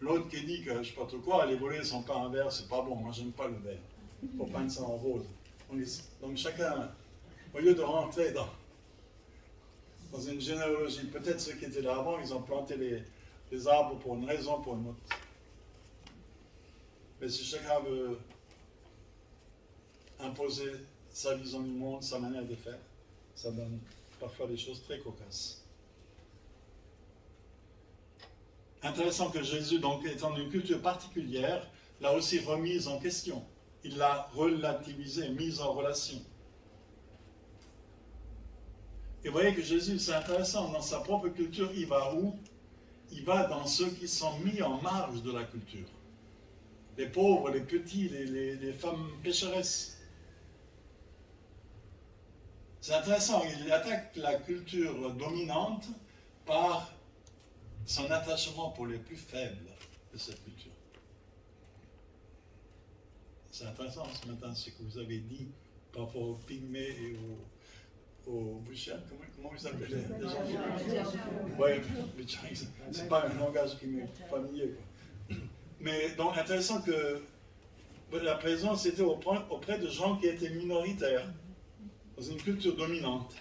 L'autre qui dit que je ne sais pas trop quoi, les volets ne sont pas en vert, c'est pas bon, moi j'aime pas le vert. Il faut peindre ça en rose. Donc chacun, au lieu de rentrer dans une généalogie, peut-être ceux qui étaient là avant, ils ont planté les arbres pour une raison, pour une autre. Mais si chacun veut imposer sa vision du monde, sa manière de faire, ça donne parfois des choses très cocasses. Intéressant que Jésus, donc, étant d'une culture particulière, l'a aussi remise en question. Il l'a relativisé, mise en relation. Et vous voyez que Jésus, c'est intéressant, dans sa propre culture, il va où? Il va dans ceux qui sont mis en marge de la culture. Les pauvres, les petits, les femmes pécheresses. C'est intéressant, il attaque la culture dominante par son attachement pour les plus faibles de cette culture. C'est intéressant ce matin ce que vous avez dit par rapport aux pygmées et aux bouchères, comment vous appelez les gens? Oui, c'est pas un langage qui m'est familier, quoi. Mais donc intéressant que la présence était auprès de gens qui étaient minoritaires, dans une culture dominante.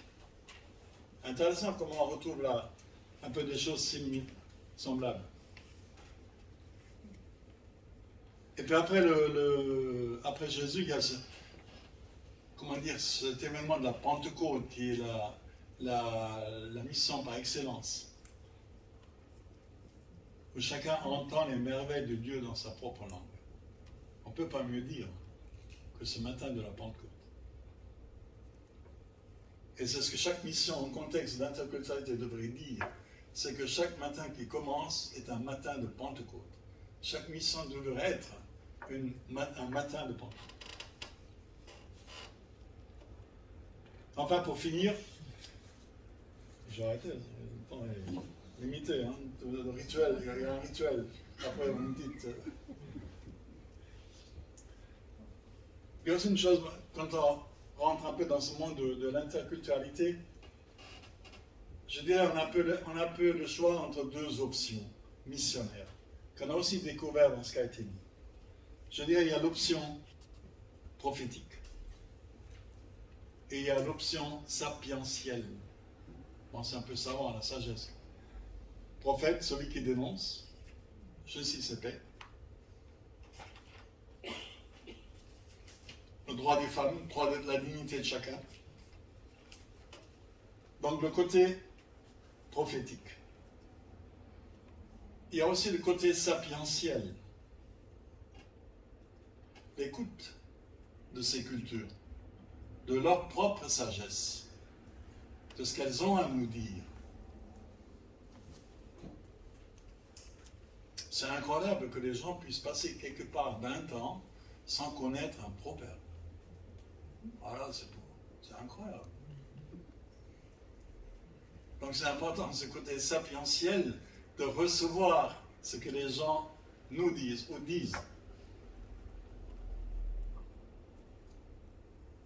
Intéressant comment on retrouve là un peu des choses semblables. Et puis après, après Jésus, il y a cet événement de la Pentecôte qui est la mission par excellence, où chacun entend les merveilles de Dieu dans sa propre langue. On ne peut pas mieux dire que ce matin de la Pentecôte. Et c'est ce que chaque mission en contexte d'interculturalité devrait dire, c'est que chaque matin qui commence est un matin de Pentecôte. Chaque mission devrait être un matin de Pentecôte. Enfin, pour finir, j'ai arrêté, le temps est limité, hein, le rituel, il y a un rituel. Après, vous me dites. Il y a aussi une chose, quand on rentre un peu dans ce monde de l'interculturalité, je dirais on a un peu le choix entre deux options missionnaires, qu'on a aussi découvert dans ce qui a été dit. Je dirais il y a l'option prophétique et il y a l'option sapientielle. Bon, c'est un peu savant, la sagesse. Prophète, celui qui dénonce, je suis ses paix. Le droit des femmes, le droit de la dignité de chacun. Donc le côté prophétique. Il y a aussi le côté sapientiel. L'écoute de ces cultures, de leur propre sagesse, de ce qu'elles ont à nous dire. C'est incroyable que les gens puissent passer quelque part 20 ans sans connaître un proverbe. Voilà, c'est incroyable. Donc c'est important, ce côté sapientiel, de recevoir ce que les gens nous disent ou disent.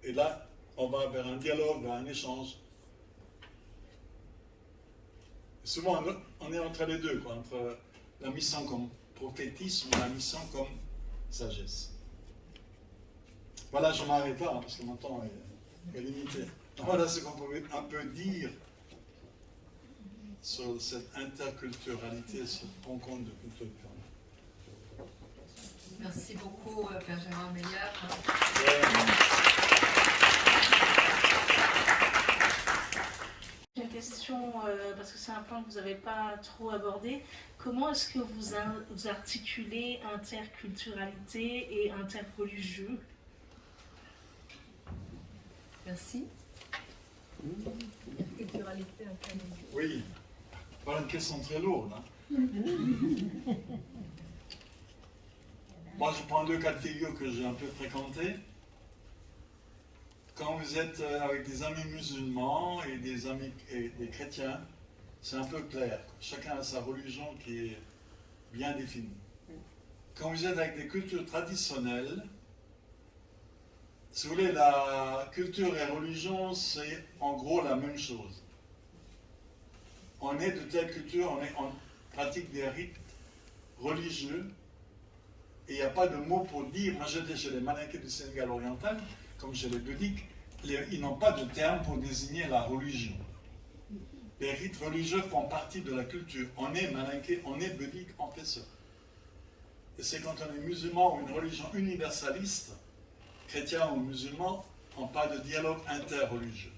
Et là, on va vers un dialogue, vers un échange. Et souvent, on est entre les deux, quoi, entre la mission comme prophétisme et la mission comme sagesse. Voilà, je m'arrête là, hein, parce que mon temps est limité. Voilà ce qu'on pouvait un peu dire sur cette interculturalité, cette rencontre de culture différente. Merci beaucoup, Père Gérard Meyer. J'ai une question, parce que c'est un point que vous n'avez pas trop abordé. Comment est-ce que vous articulez interculturalité et interreligieux? Merci. Interculturalité, interreligieux. Oui, voilà une question très lourde. Hein. Moi, je prends deux cas de figure que j'ai un peu fréquentés. Quand vous êtes avec des amis musulmans et des amis et des chrétiens, c'est un peu clair. Chacun a sa religion qui est bien définie. Quand vous êtes avec des cultures traditionnelles, si vous voulez, la culture et la religion, c'est en gros la même chose. On est de telle culture, on pratique des rites religieux, et il n'y a pas de mot pour dire. Moi, j'étais chez les Malinké du Sénégal oriental, comme chez les Bouddhiques, ils n'ont pas de terme pour désigner la religion. Les rites religieux font partie de la culture. On est Malinké, on est Bouddhique, on fait ça. Et c'est quand on est musulman ou une religion universaliste, chrétien ou musulman, on parle de dialogue interreligieux.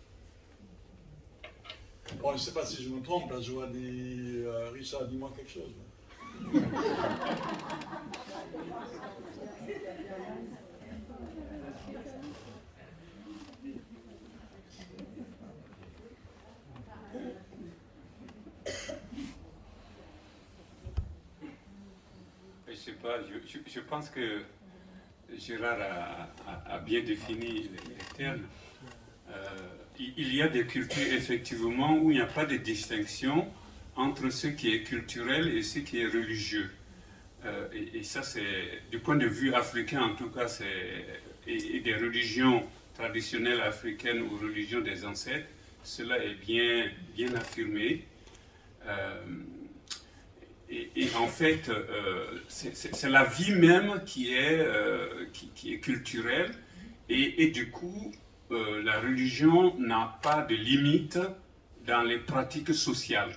Bon, je ne sais pas si je me trompe, là, je vois des... Richard, dis-moi quelque chose. Je sais pas, je pense que Gérard a bien défini les termes. Il y a des cultures effectivement où il n'y a pas de distinction entre ce qui est culturel et ce qui est religieux. Et ça, c'est, du point de vue africain en tout cas, et des religions traditionnelles africaines ou religions des ancêtres, cela est bien affirmé. Et en fait, c'est la vie même qui est culturelle. Et du coup, la religion n'a pas de limite dans les pratiques sociales.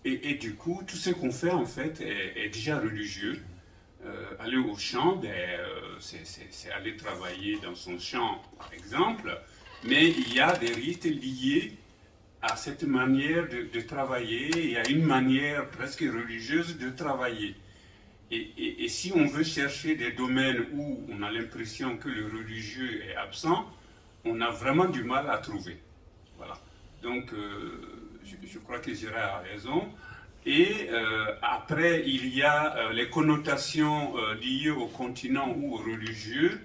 Et du coup, tout ce qu'on fait, en fait, est déjà religieux. Aller au champ, c'est aller travailler dans son champ, par exemple. Mais il y a des rites liés à cette manière de travailler, il y a une manière presque religieuse de travailler. Et si on veut chercher des domaines où on a l'impression que le religieux est absent, on a vraiment du mal à trouver. Voilà. Donc, je crois que Gérard a raison. Et après, il y a les connotations liées au continent ou au religieux.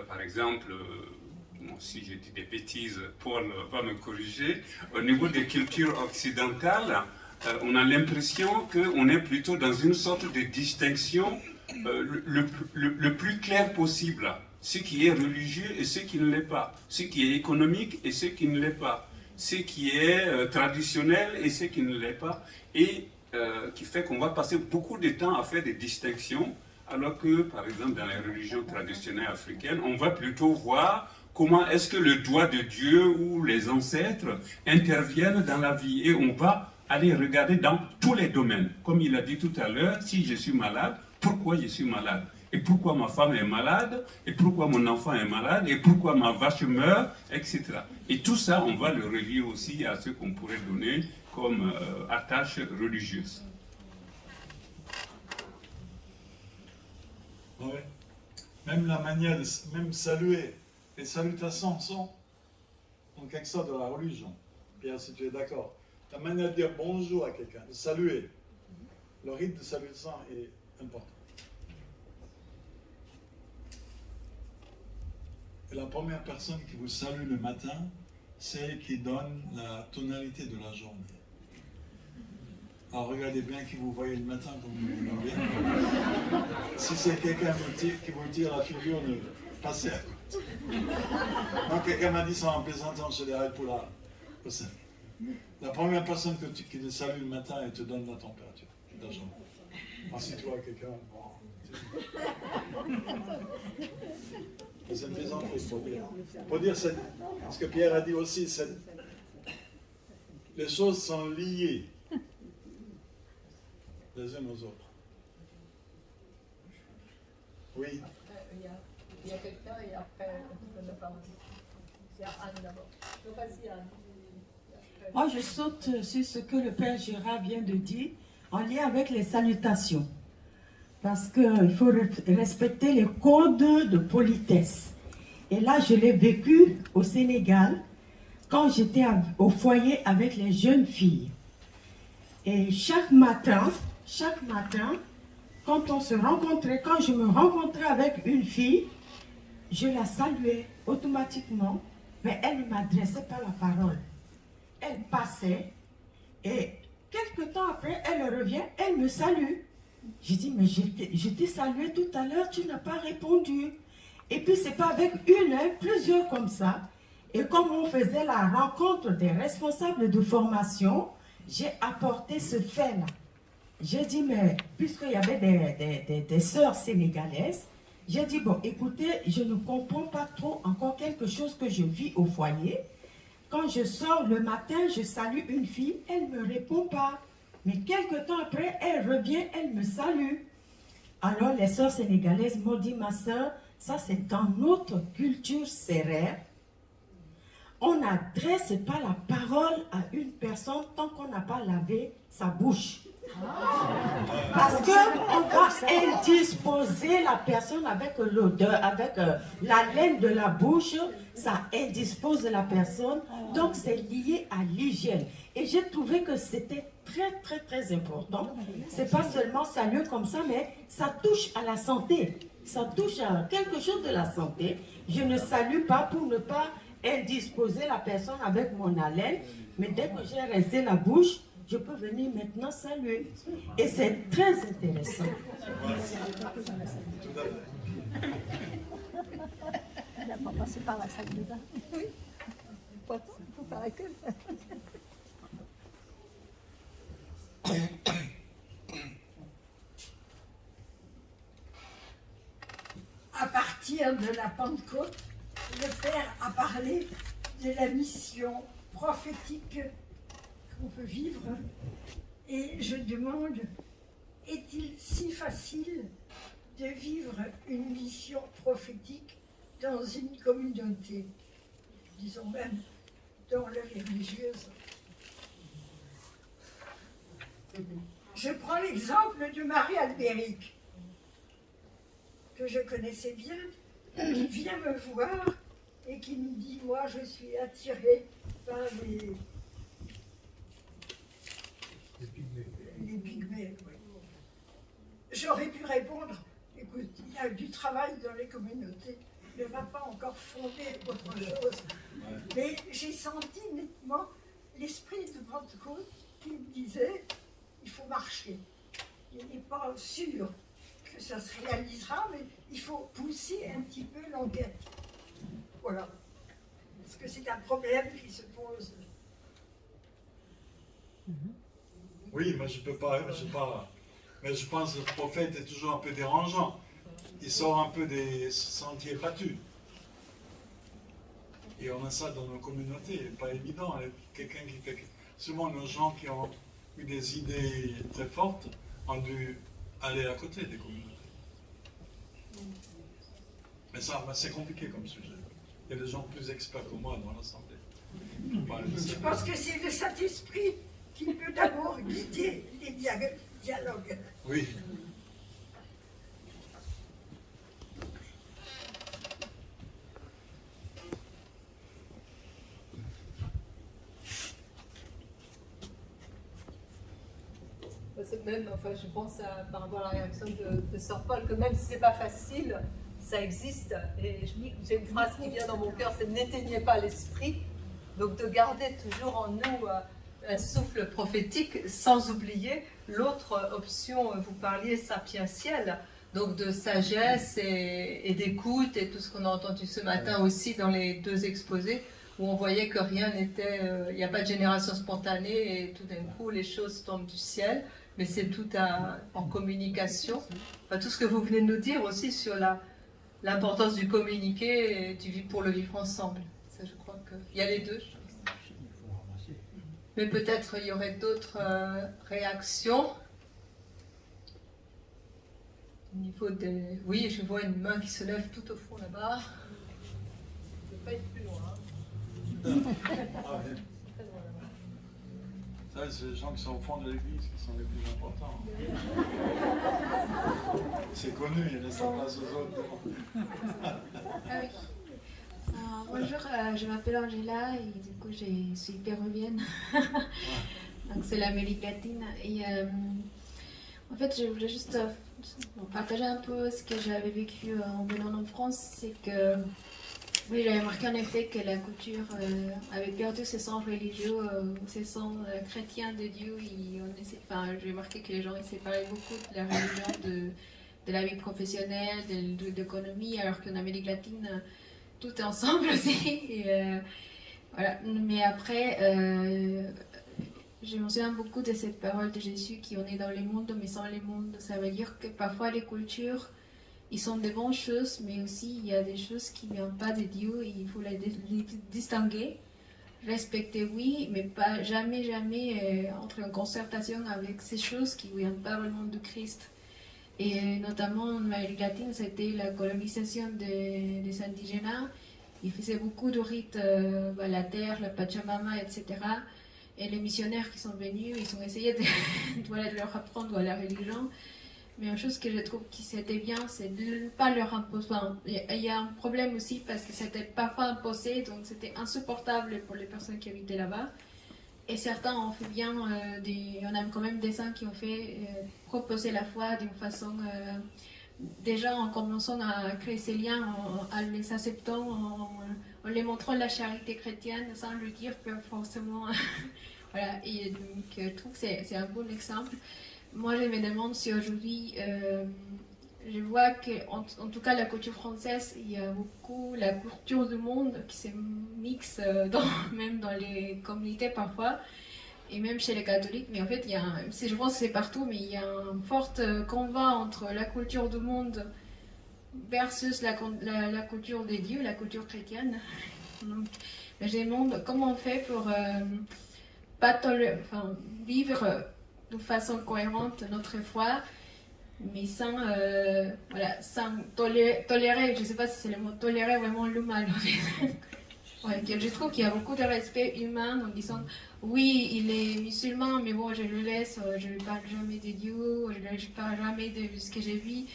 Par exemple, si je dis des bêtises, Paul va me corriger. Au niveau des cultures occidentales, on a l'impression qu'on est plutôt dans une sorte de distinction le plus clair possible. Ce qui est religieux et ce qui ne l'est pas. Ce qui est économique et ce qui ne l'est pas. Ce qui est traditionnel et ce qui ne l'est pas. Et qui fait qu'on va passer beaucoup de temps à faire des distinctions, alors que, par exemple, dans les religions traditionnelles africaines, on va plutôt voir comment est-ce que le doigt de Dieu ou les ancêtres interviennent dans la vie. Et on va aller regarder dans tous les domaines. Comme il a dit tout à l'heure, si je suis malade, pourquoi je suis malade? Et pourquoi ma femme est malade? Et pourquoi mon enfant est malade? Et pourquoi ma vache meurt? Etc. Et tout ça, on va le relier aussi à ce qu'on pourrait donner comme attache religieuse. Ouais. Même la manière de même saluer, les salutations sont en quelque sorte de la religion. Pierre, si tu es d'accord. La manière de dire bonjour à quelqu'un, de saluer. Le rite de salutation est important. Et la première personne qui vous salue le matin, c'est elle qui donne la tonalité de la journée. Alors regardez bien qui vous voyez le matin comme vous vous levez. Si c'est quelqu'un qui vous tire la figure, ne passez à côté. Donc quelqu'un m'a dit ça en plaisantant, je dirais pour la scène. La première personne qui te salue le matin, elle te donne la température de la journée. Assis-toi quelqu'un. C'est une plaisanterie pour dire ce que Pierre a dit aussi, les choses sont liées les unes aux autres. Oui. Il y a quelqu'un et après, on ne parle pas. Il y a Anne d'abord. Donc, vas-y, Anne. Moi, je saute sur ce que le Père Gérard vient de dire en lien avec les salutations. Parce qu'il faut respecter les codes de politesse. Et là, je l'ai vécu au Sénégal quand j'étais au foyer avec les jeunes filles. Et chaque matin, quand on se rencontrait, quand je me rencontrais avec une fille, je la saluais automatiquement, mais elle ne m'adressait pas la parole. Elle passait et quelque temps après, elle revient, elle me salue. Je dis, mais je t'ai salué tout à l'heure, tu n'as pas répondu. Et puis, c'est pas avec une, plusieurs comme ça. Et comme on faisait la rencontre des responsables de formation, j'ai apporté ce fait-là. J'ai dit, mais puisqu'il y avait des sœurs sénégalaises, j'ai dit, bon, écoutez, je ne comprends pas trop encore quelque chose que je vis au foyer. Quand je sors le matin, je salue une fille, elle ne me répond pas. Mais quelque temps après, elle revient, elle me salue. Alors les sœurs sénégalaises m'ont dit, ma sœur, ça c'est dans notre culture sérère. On n'adresse pas la parole à une personne tant qu'on n'a pas lavé sa bouche. Parce qu'on va indisposer la personne avec l'odeur, avec la laine de la bouche, ça indispose la personne, donc c'est lié à l'hygiène. Et j'ai trouvé que c'était très important. C'est pas seulement saluer comme ça, mais ça touche à la santé. Ça touche à quelque chose de la santé. Je ne salue pas pour ne pas indisposer la personne avec mon haleine, mais dès que j'ai resté la bouche, je peux venir maintenant saluer. Et c'est très intéressant. Elle n'a pas passé par la salle de bain. Oui. Il faut faire la queue. partir de la Pentecôte, le Père a parlé de la mission prophétique qu'on peut vivre. Et je demande, est-il si facile de vivre une mission prophétique dans une communauté, disons même dans la vie religieuse? Je prends l'exemple de Marie Albéric, que je connaissais bien, qui vient me voir et qui me dit, moi je suis attirée par les pygmées. Oui. J'aurais pu répondre, écoute, il y a du travail dans les communautés, ne va pas encore fonder autre chose. Mais j'ai senti nettement l'esprit de Pentecôte qui me disait, il faut marcher. Il n'est pas sûr que ça se réalisera, mais il faut pousser un petit peu l'enquête. Voilà. Parce que c'est un problème qui se pose. Oui, mais je peux pas, mais je pense que le prophète est toujours un peu dérangeant. Il sort un peu des sentiers battus. Et on a ça dans nos communautés, pas évident. Quelqu'un qui fait... Souvent, nos gens qui ont eu des idées très fortes ont dû aller à côté des communautés. Mais ça, c'est compliqué comme sujet. Il y a des gens plus experts que moi dans l'Assemblée. Je pense que c'est le Saint-Esprit qui peut d'abord guider les dialogues. Oui. Même, enfin, je pense par rapport à la réaction de Sœur Paul, que même si c'est pas facile, ça existe. Et j'ai une phrase qui vient dans mon cœur, c'est n'éteignez pas l'esprit. Donc de garder toujours en nous un souffle prophétique, sans oublier l'autre option, vous parliez sapientielle, donc de sagesse et d'écoute, et tout ce qu'on a entendu ce matin aussi dans les deux exposés, où on voyait que rien n'était, il n'y a pas de génération spontanée, et tout d'un coup les choses tombent du ciel, mais c'est tout en communication. Enfin, tout ce que vous venez de nous dire aussi sur l'importance du communiquer et pour le vivre ensemble. Ça, je crois qu'il y a les deux. Mais peut-être il y aurait d'autres réactions. Au niveau des... Oui, je vois une main qui se lève tout au fond là-bas. Je ne peux pas être plus loin. Ah, oui. Ça, c'est les gens qui sont au fond de l'église qui sont les plus importants. C'est connu, il laisse la place aux autres. Ah oui. Bonjour, je m'appelle Angela et du coup je suis péruvienne. Donc c'est l'Amérique latine. Et en fait, je voulais juste partager un peu ce que j'avais vécu en venant en France. C'est que oui, j'avais remarqué en effet que la culture avait perdu ses sens religieux, ses sens chrétiens de Dieu. J'ai remarqué que les gens ils séparaient beaucoup de la religion de la vie professionnelle, de l'économie, alors qu'en Amérique latine, tout est ensemble aussi. Et, voilà. Mais après, je me souviens beaucoup de cette parole de Jésus qui on est dans le monde, mais sans le monde. Ça veut dire que parfois les cultures, ils sont des bonnes choses, mais aussi il y a des choses qui ne viennent pas de Dieu et il faut les distinguer. Respecter, oui, mais pas jamais entrer en concertation avec ces choses qui ne viennent pas vraiment de Christ. Et notamment en Amérique latine, c'était la colonisation des indigènes. Ils faisaient beaucoup de rites, la terre, la Pachamama, etc. Et les missionnaires qui sont venus, ils ont essayé de leur apprendre la religion. Mais une chose que je trouve qui c'était bien, c'est de ne pas leur imposer. Il y a un problème aussi parce que c'était parfois imposé, donc c'était insupportable pour les personnes qui habitaient là-bas. Et certains ont fait bien, on a quand même des saints qui ont fait proposer la foi d'une façon, déjà en commençant à créer ces liens, en les acceptant, en les montrant la charité chrétienne sans lui dire que forcément. Voilà, et donc je trouve que c'est un bon exemple. Moi, je me demande si aujourd'hui, je vois qu'en tout cas, la culture française, il y a beaucoup la culture du monde qui se mixe même dans les communautés parfois, et même chez les catholiques. Mais en fait, je pense que c'est partout, mais il y a un fort combat entre la culture du monde versus la culture des dieux, la culture chrétienne. Donc, je demande comment on fait pour pas vivre de façon cohérente notre foi, mais sans, voilà, sans tolérer, je ne sais pas si c'est le mot, tolérer vraiment le mal. Ouais, je trouve qu'il y a beaucoup de respect humain en disant oui, il est musulman, mais bon, je le laisse, je ne parle jamais de Dieu, je ne parle jamais de ce que j'ai vu.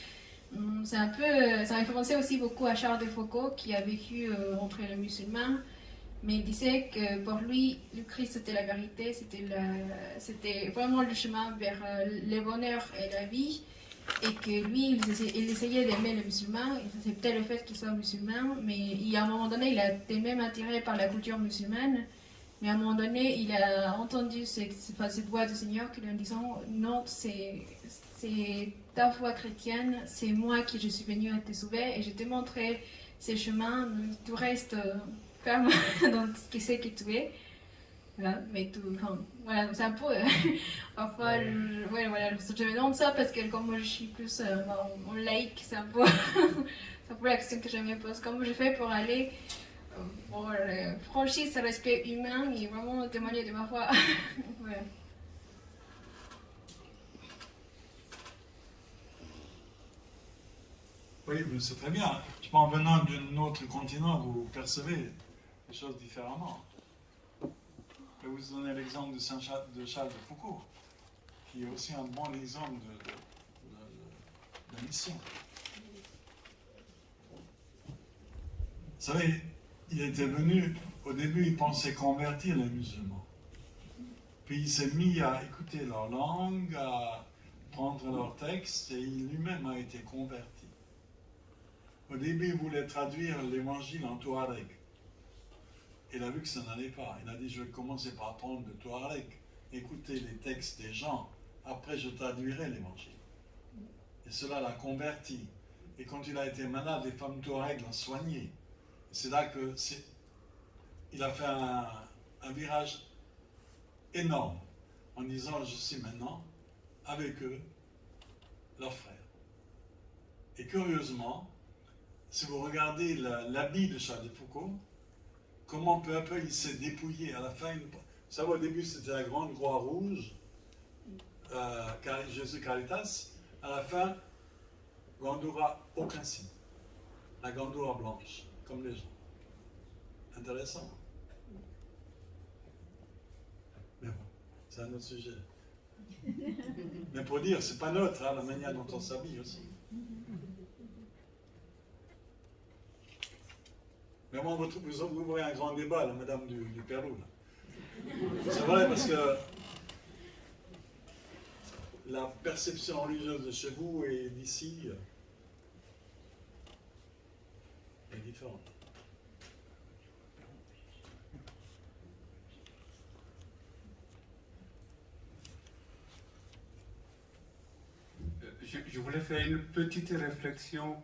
C'est un peu, ça m'a fait penser aussi beaucoup à Charles de Foucault qui a vécu entre les musulmans, mais il disait que pour lui, le Christ c'était la vérité, c'était vraiment le chemin vers le bonheur et la vie, et que lui, il essayait d'aimer les musulmans, et c'est peut-être le fait qu'il soit musulman, mais à un moment donné, il a été même attiré par la culture musulmane, mais à un moment donné, il a entendu cette voix du Seigneur qui lui disant non, c'est ta foi chrétienne, c'est moi qui je suis venu à te sauver, et je te montrerai ces chemins, tu restes ferme dans ce que tu es. Voilà, mais tout, enfin, voilà, c'est un peu, parfois, ouais, voilà, je me demande ça parce que comme moi je suis plus en laïque, c'est un peu, c'est un peu la question que je me pose. Comment je fais pour aller, pour franchir ce respect humain et vraiment témoigner de ma foi. Voilà. Oui, c'est très bien. En venant d'un autre continent, vous percevez les choses différemment. Je vais vous donner l'exemple de Charles de Foucault, qui est aussi un bon exemple de mission. Vous savez, il était venu, au début, il pensait convertir les musulmans. Puis il s'est mis à écouter leur langue, à prendre leurs textes, et il lui-même a été converti. Au début, il voulait traduire l'évangile en touareg. Il a vu que ça n'allait pas. Il a dit, je vais commencer par apprendre le touareg, écouter les textes des gens, après je traduirai l'évangile. Et cela l'a converti. Et quand il a été malade, les femmes touareg l'ont soigné. C'est là que il a fait un virage énorme en disant, je suis maintenant avec eux, leurs frères. Et curieusement, si vous regardez l'habit de Charles de Foucault, comment peu à peu il s'est dépouillé à la fin. Vous savez, au début c'était la grande croix rouge, Jésus Caritas. À la fin, Gandoura, aucun signe. La Gandoura blanche, comme les gens. Intéressant. Mais bon, c'est un autre sujet. Mais pour dire, c'est pas neutre, hein, la manière dont on s'habille aussi. Mais moi, vous ouvrez un grand débat, la madame du Pérou. C'est vrai, parce que la perception religieuse de chez vous et d'ici est différente. Je voulais faire une petite réflexion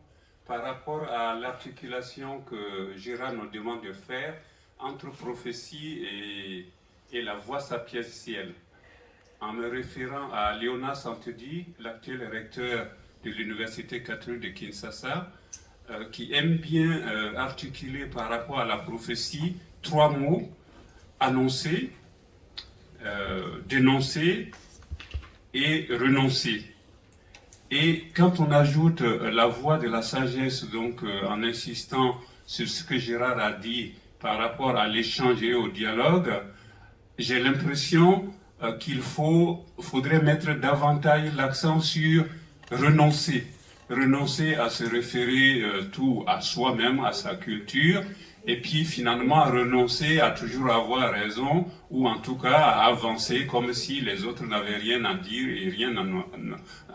par rapport à l'articulation que Gérard nous demande de faire entre prophétie et la voix sapientielle. En me référant à Léonard Santedi, l'actuel recteur de l'Université catholique de Kinshasa, qui aime bien articuler par rapport à la prophétie 3 mots: annoncer, dénoncer et renoncer. Et quand on ajoute la voix de la sagesse, donc en insistant sur ce que Gérard a dit par rapport à l'échange et au dialogue, j'ai l'impression qu'il faudrait mettre davantage l'accent sur renoncer. Renoncer à se référer tout à soi-même, à sa culture, et puis finalement renoncer à toujours avoir raison, ou en tout cas à avancer comme si les autres n'avaient rien à dire et rien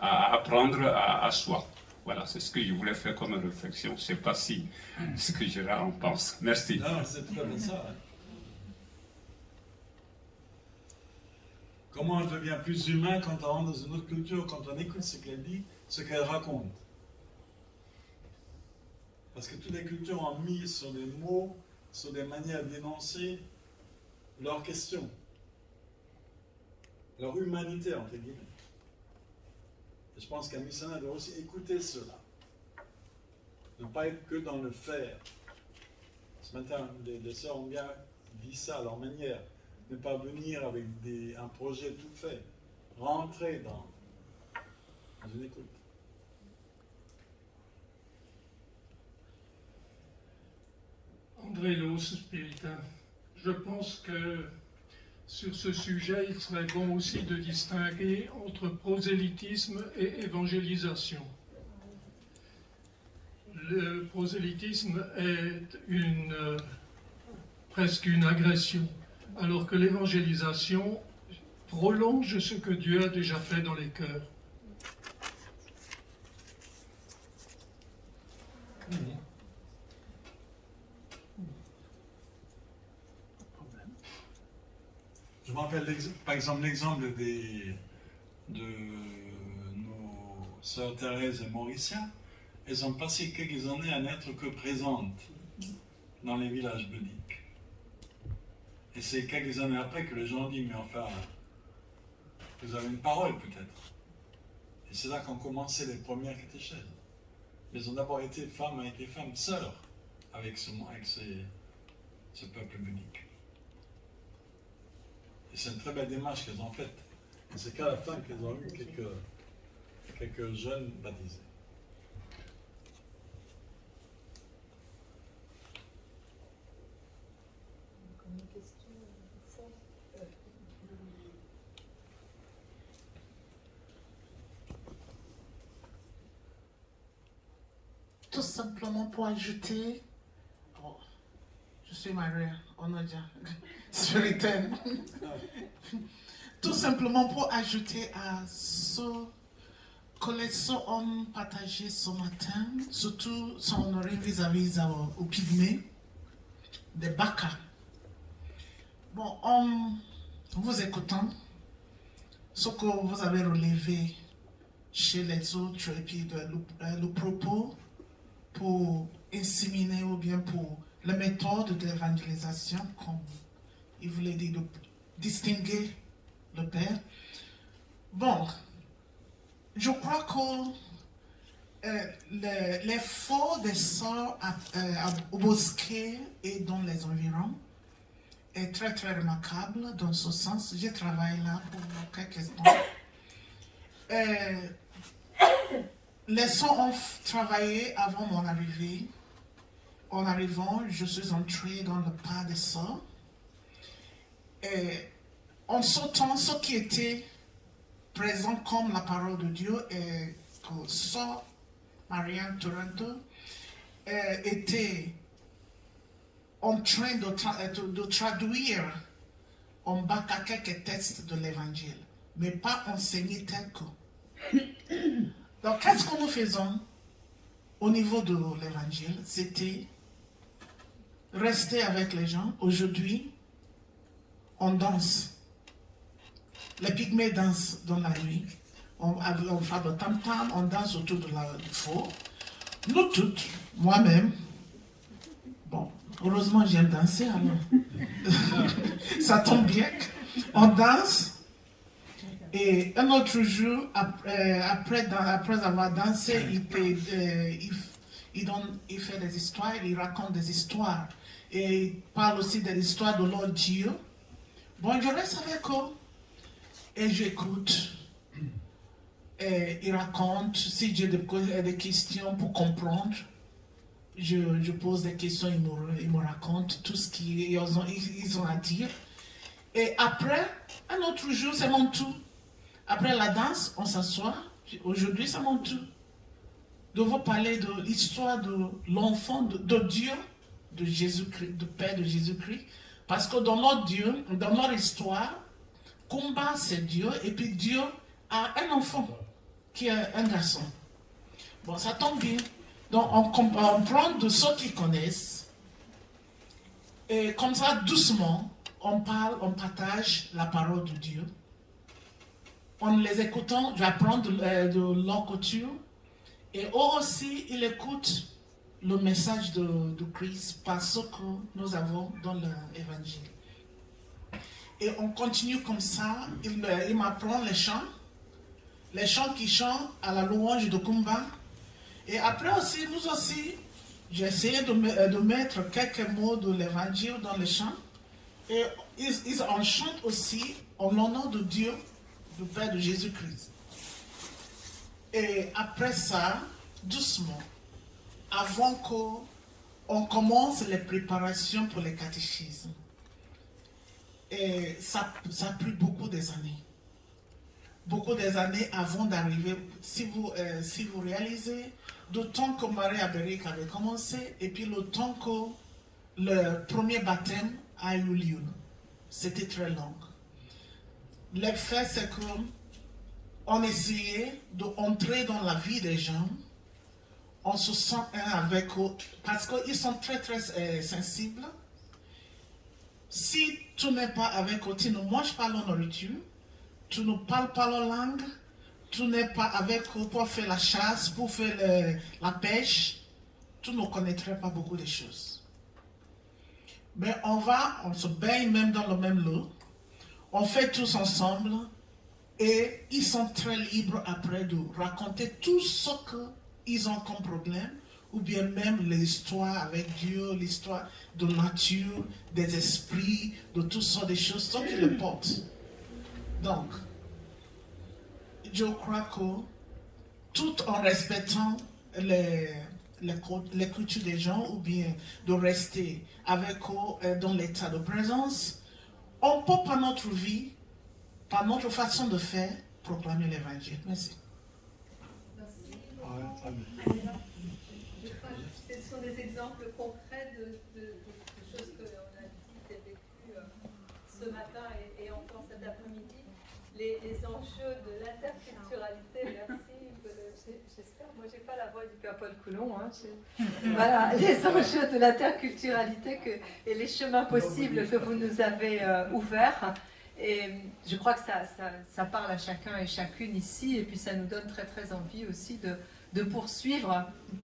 à apprendre à soi. Voilà, c'est ce que je voulais faire comme réflexion. Je ne sais pas si ce que Gérard en pense. Merci. Non, c'est tout à fait ça. Hein. Comment on devient plus humain quand on rentre dans une autre culture, quand on écoute ce qu'elle dit, ce qu'elle raconte. Parce que toutes les cultures ont mis sur des mots, sur des manières d'énoncer leurs questions, leur humanité, entre guillemets. Et je pense qu'un missionnaire doit aussi écouter cela. Ne pas être que dans le faire. Ce matin, les sœurs ont bien dit ça à leur manière. Ne pas venir avec un projet tout fait. Rentrer dans une écoute. André Los, Spiritain. Je pense que sur ce sujet, il serait bon aussi de distinguer entre prosélytisme et évangélisation. Le prosélytisme est presque une agression, alors que l'évangélisation prolonge ce que Dieu a déjà fait dans les cœurs. Je me rappelle par exemple l'exemple de nos sœurs Thérèse et Mauricia. Elles ont passé quelques années à n'être que présentes dans les villages bouddhiques. Et c'est quelques années après que les gens ont dit, mais enfin, vous avez une parole peut-être. Et c'est là qu'ont commencé les premières catéchèses. Mais elles ont d'abord été femmes avec les femmes, sœurs, avec ce peuple bouddhique. Et c'est une très belle démarche qu'elles ont faite. Et c'est qu'à la fin qu'elles ont eu quelques jeunes baptisés. Tout simplement pour ajouter, je suis mariée, on a dit, spiritaine. Tout simplement pour ajouter à ce que les hommes partagé ce matin, surtout sont honorés vis-à-vis aux pygmées, des Baka. Bon, en vous écoutant, ce que vous avez relevé chez les autres, et puis le propos pour inséminer ou bien pour la méthode de l'évangélisation, comme il voulait dire, de distinguer le Père. Bon, je crois que l'effort des sœurs au bosquet et dans les environs est très très remarquable dans ce sens. J'ai travaillé là pour quelques temps. Les sœurs ont travaillé avant mon arrivée. En arrivant, je suis entrée dans le pas des sœurs. Et en sautant, ce qui était présent comme la parole de Dieu et que sœur Marianne Toronto était en train de traduire en Baka quelques textes de l'évangile, mais pas enseigner tel que. Donc, qu'est-ce que nous faisons au niveau de l'évangile? C'était rester avec les gens. Aujourd'hui, on danse. Les pygmées dansent dans la nuit. On fait le tam-tam, on danse autour du feu. Nous toutes, moi-même, bon, heureusement j'aime danser alors. Ça tombe bien. On danse. Et un autre jour, après avoir dansé, il fait des histoires, il raconte des histoires. Et il parle aussi de l'histoire de leur Dieu. Bon, je reste avec eux et j'écoute. Et il raconte, si j'ai des questions pour comprendre, je pose des questions, ils me racontent tout ce qu'ils ont à dire. Et après, un autre jour, c'est mon tour. Après la danse, on s'assoit. Aujourd'hui, c'est mon tour de vous parler de l'histoire de l'enfant de Dieu, de Jésus-Christ, du Père de Jésus-Christ. Parce que dans notre Dieu, dans notre histoire, combat c'est Dieu, et puis Dieu a un enfant qui est un garçon. Bon, ça tombe bien. Donc, on prend de ceux qui connaissent, et comme ça, doucement, on parle, on partage la parole de Dieu. En les écoutant, j'apprends de leur culture. Et eux aussi, ils écoutent le message de Christ par ce que nous avons dans l'évangile. Et on continue comme ça. Il m'apprend les chants qui chantent à la louange de Kumba. Et après aussi, nous aussi, j'ai essayé de mettre quelques mots de l'évangile dans les chants. Et on chante aussi en l'honneur de Dieu, du Père de Jésus-Christ. Et après ça, doucement, avant qu'on commence les préparations pour les catéchismes, et ça a pris beaucoup des années. Beaucoup des années avant d'arriver, si vous réalisez, le temps que Marie Abéric avait commencé et puis le temps que le premier baptême a eu lieu. C'était très long. L'effet, c'est qu'on essayait d'entrer dans la vie des gens, on se sent un avec eux, parce qu'ils sont très très sensibles. Si tu n'es pas avec eux, tu ne manges pas leur nourriture, tu ne parles pas leur langue, tu n'es pas avec eux pour faire la chasse, pour faire la pêche, tu ne connaîtrais pas beaucoup de choses. Mais on se baigne même dans le même lot, on fait tous ensemble et ils sont très libres après de raconter tout ce qu'ils ont comme problème, ou bien même l'histoire avec Dieu, l'histoire de nature, des esprits, de toutes sortes de choses, ce qu'ils le portent. Donc, je crois que tout en respectant les cultures des gens, ou bien de rester avec eux dans l'état de présence, on peut par notre vie, par notre façon de faire, proclamer l'évangile. Merci. Ce sont des exemples concrets de choses qu'on a dites et vécues ce matin et encore cet après-midi. Les enjeux de l'interculturalité, merci. J'espère, moi j'ai pas la voix du Père Paul Coulon. Hein, voilà, les enjeux de l'interculturalité et les chemins possibles que vous nous avez ouverts. Et je crois que ça parle à chacun et chacune ici, et puis ça nous donne très très envie aussi de poursuivre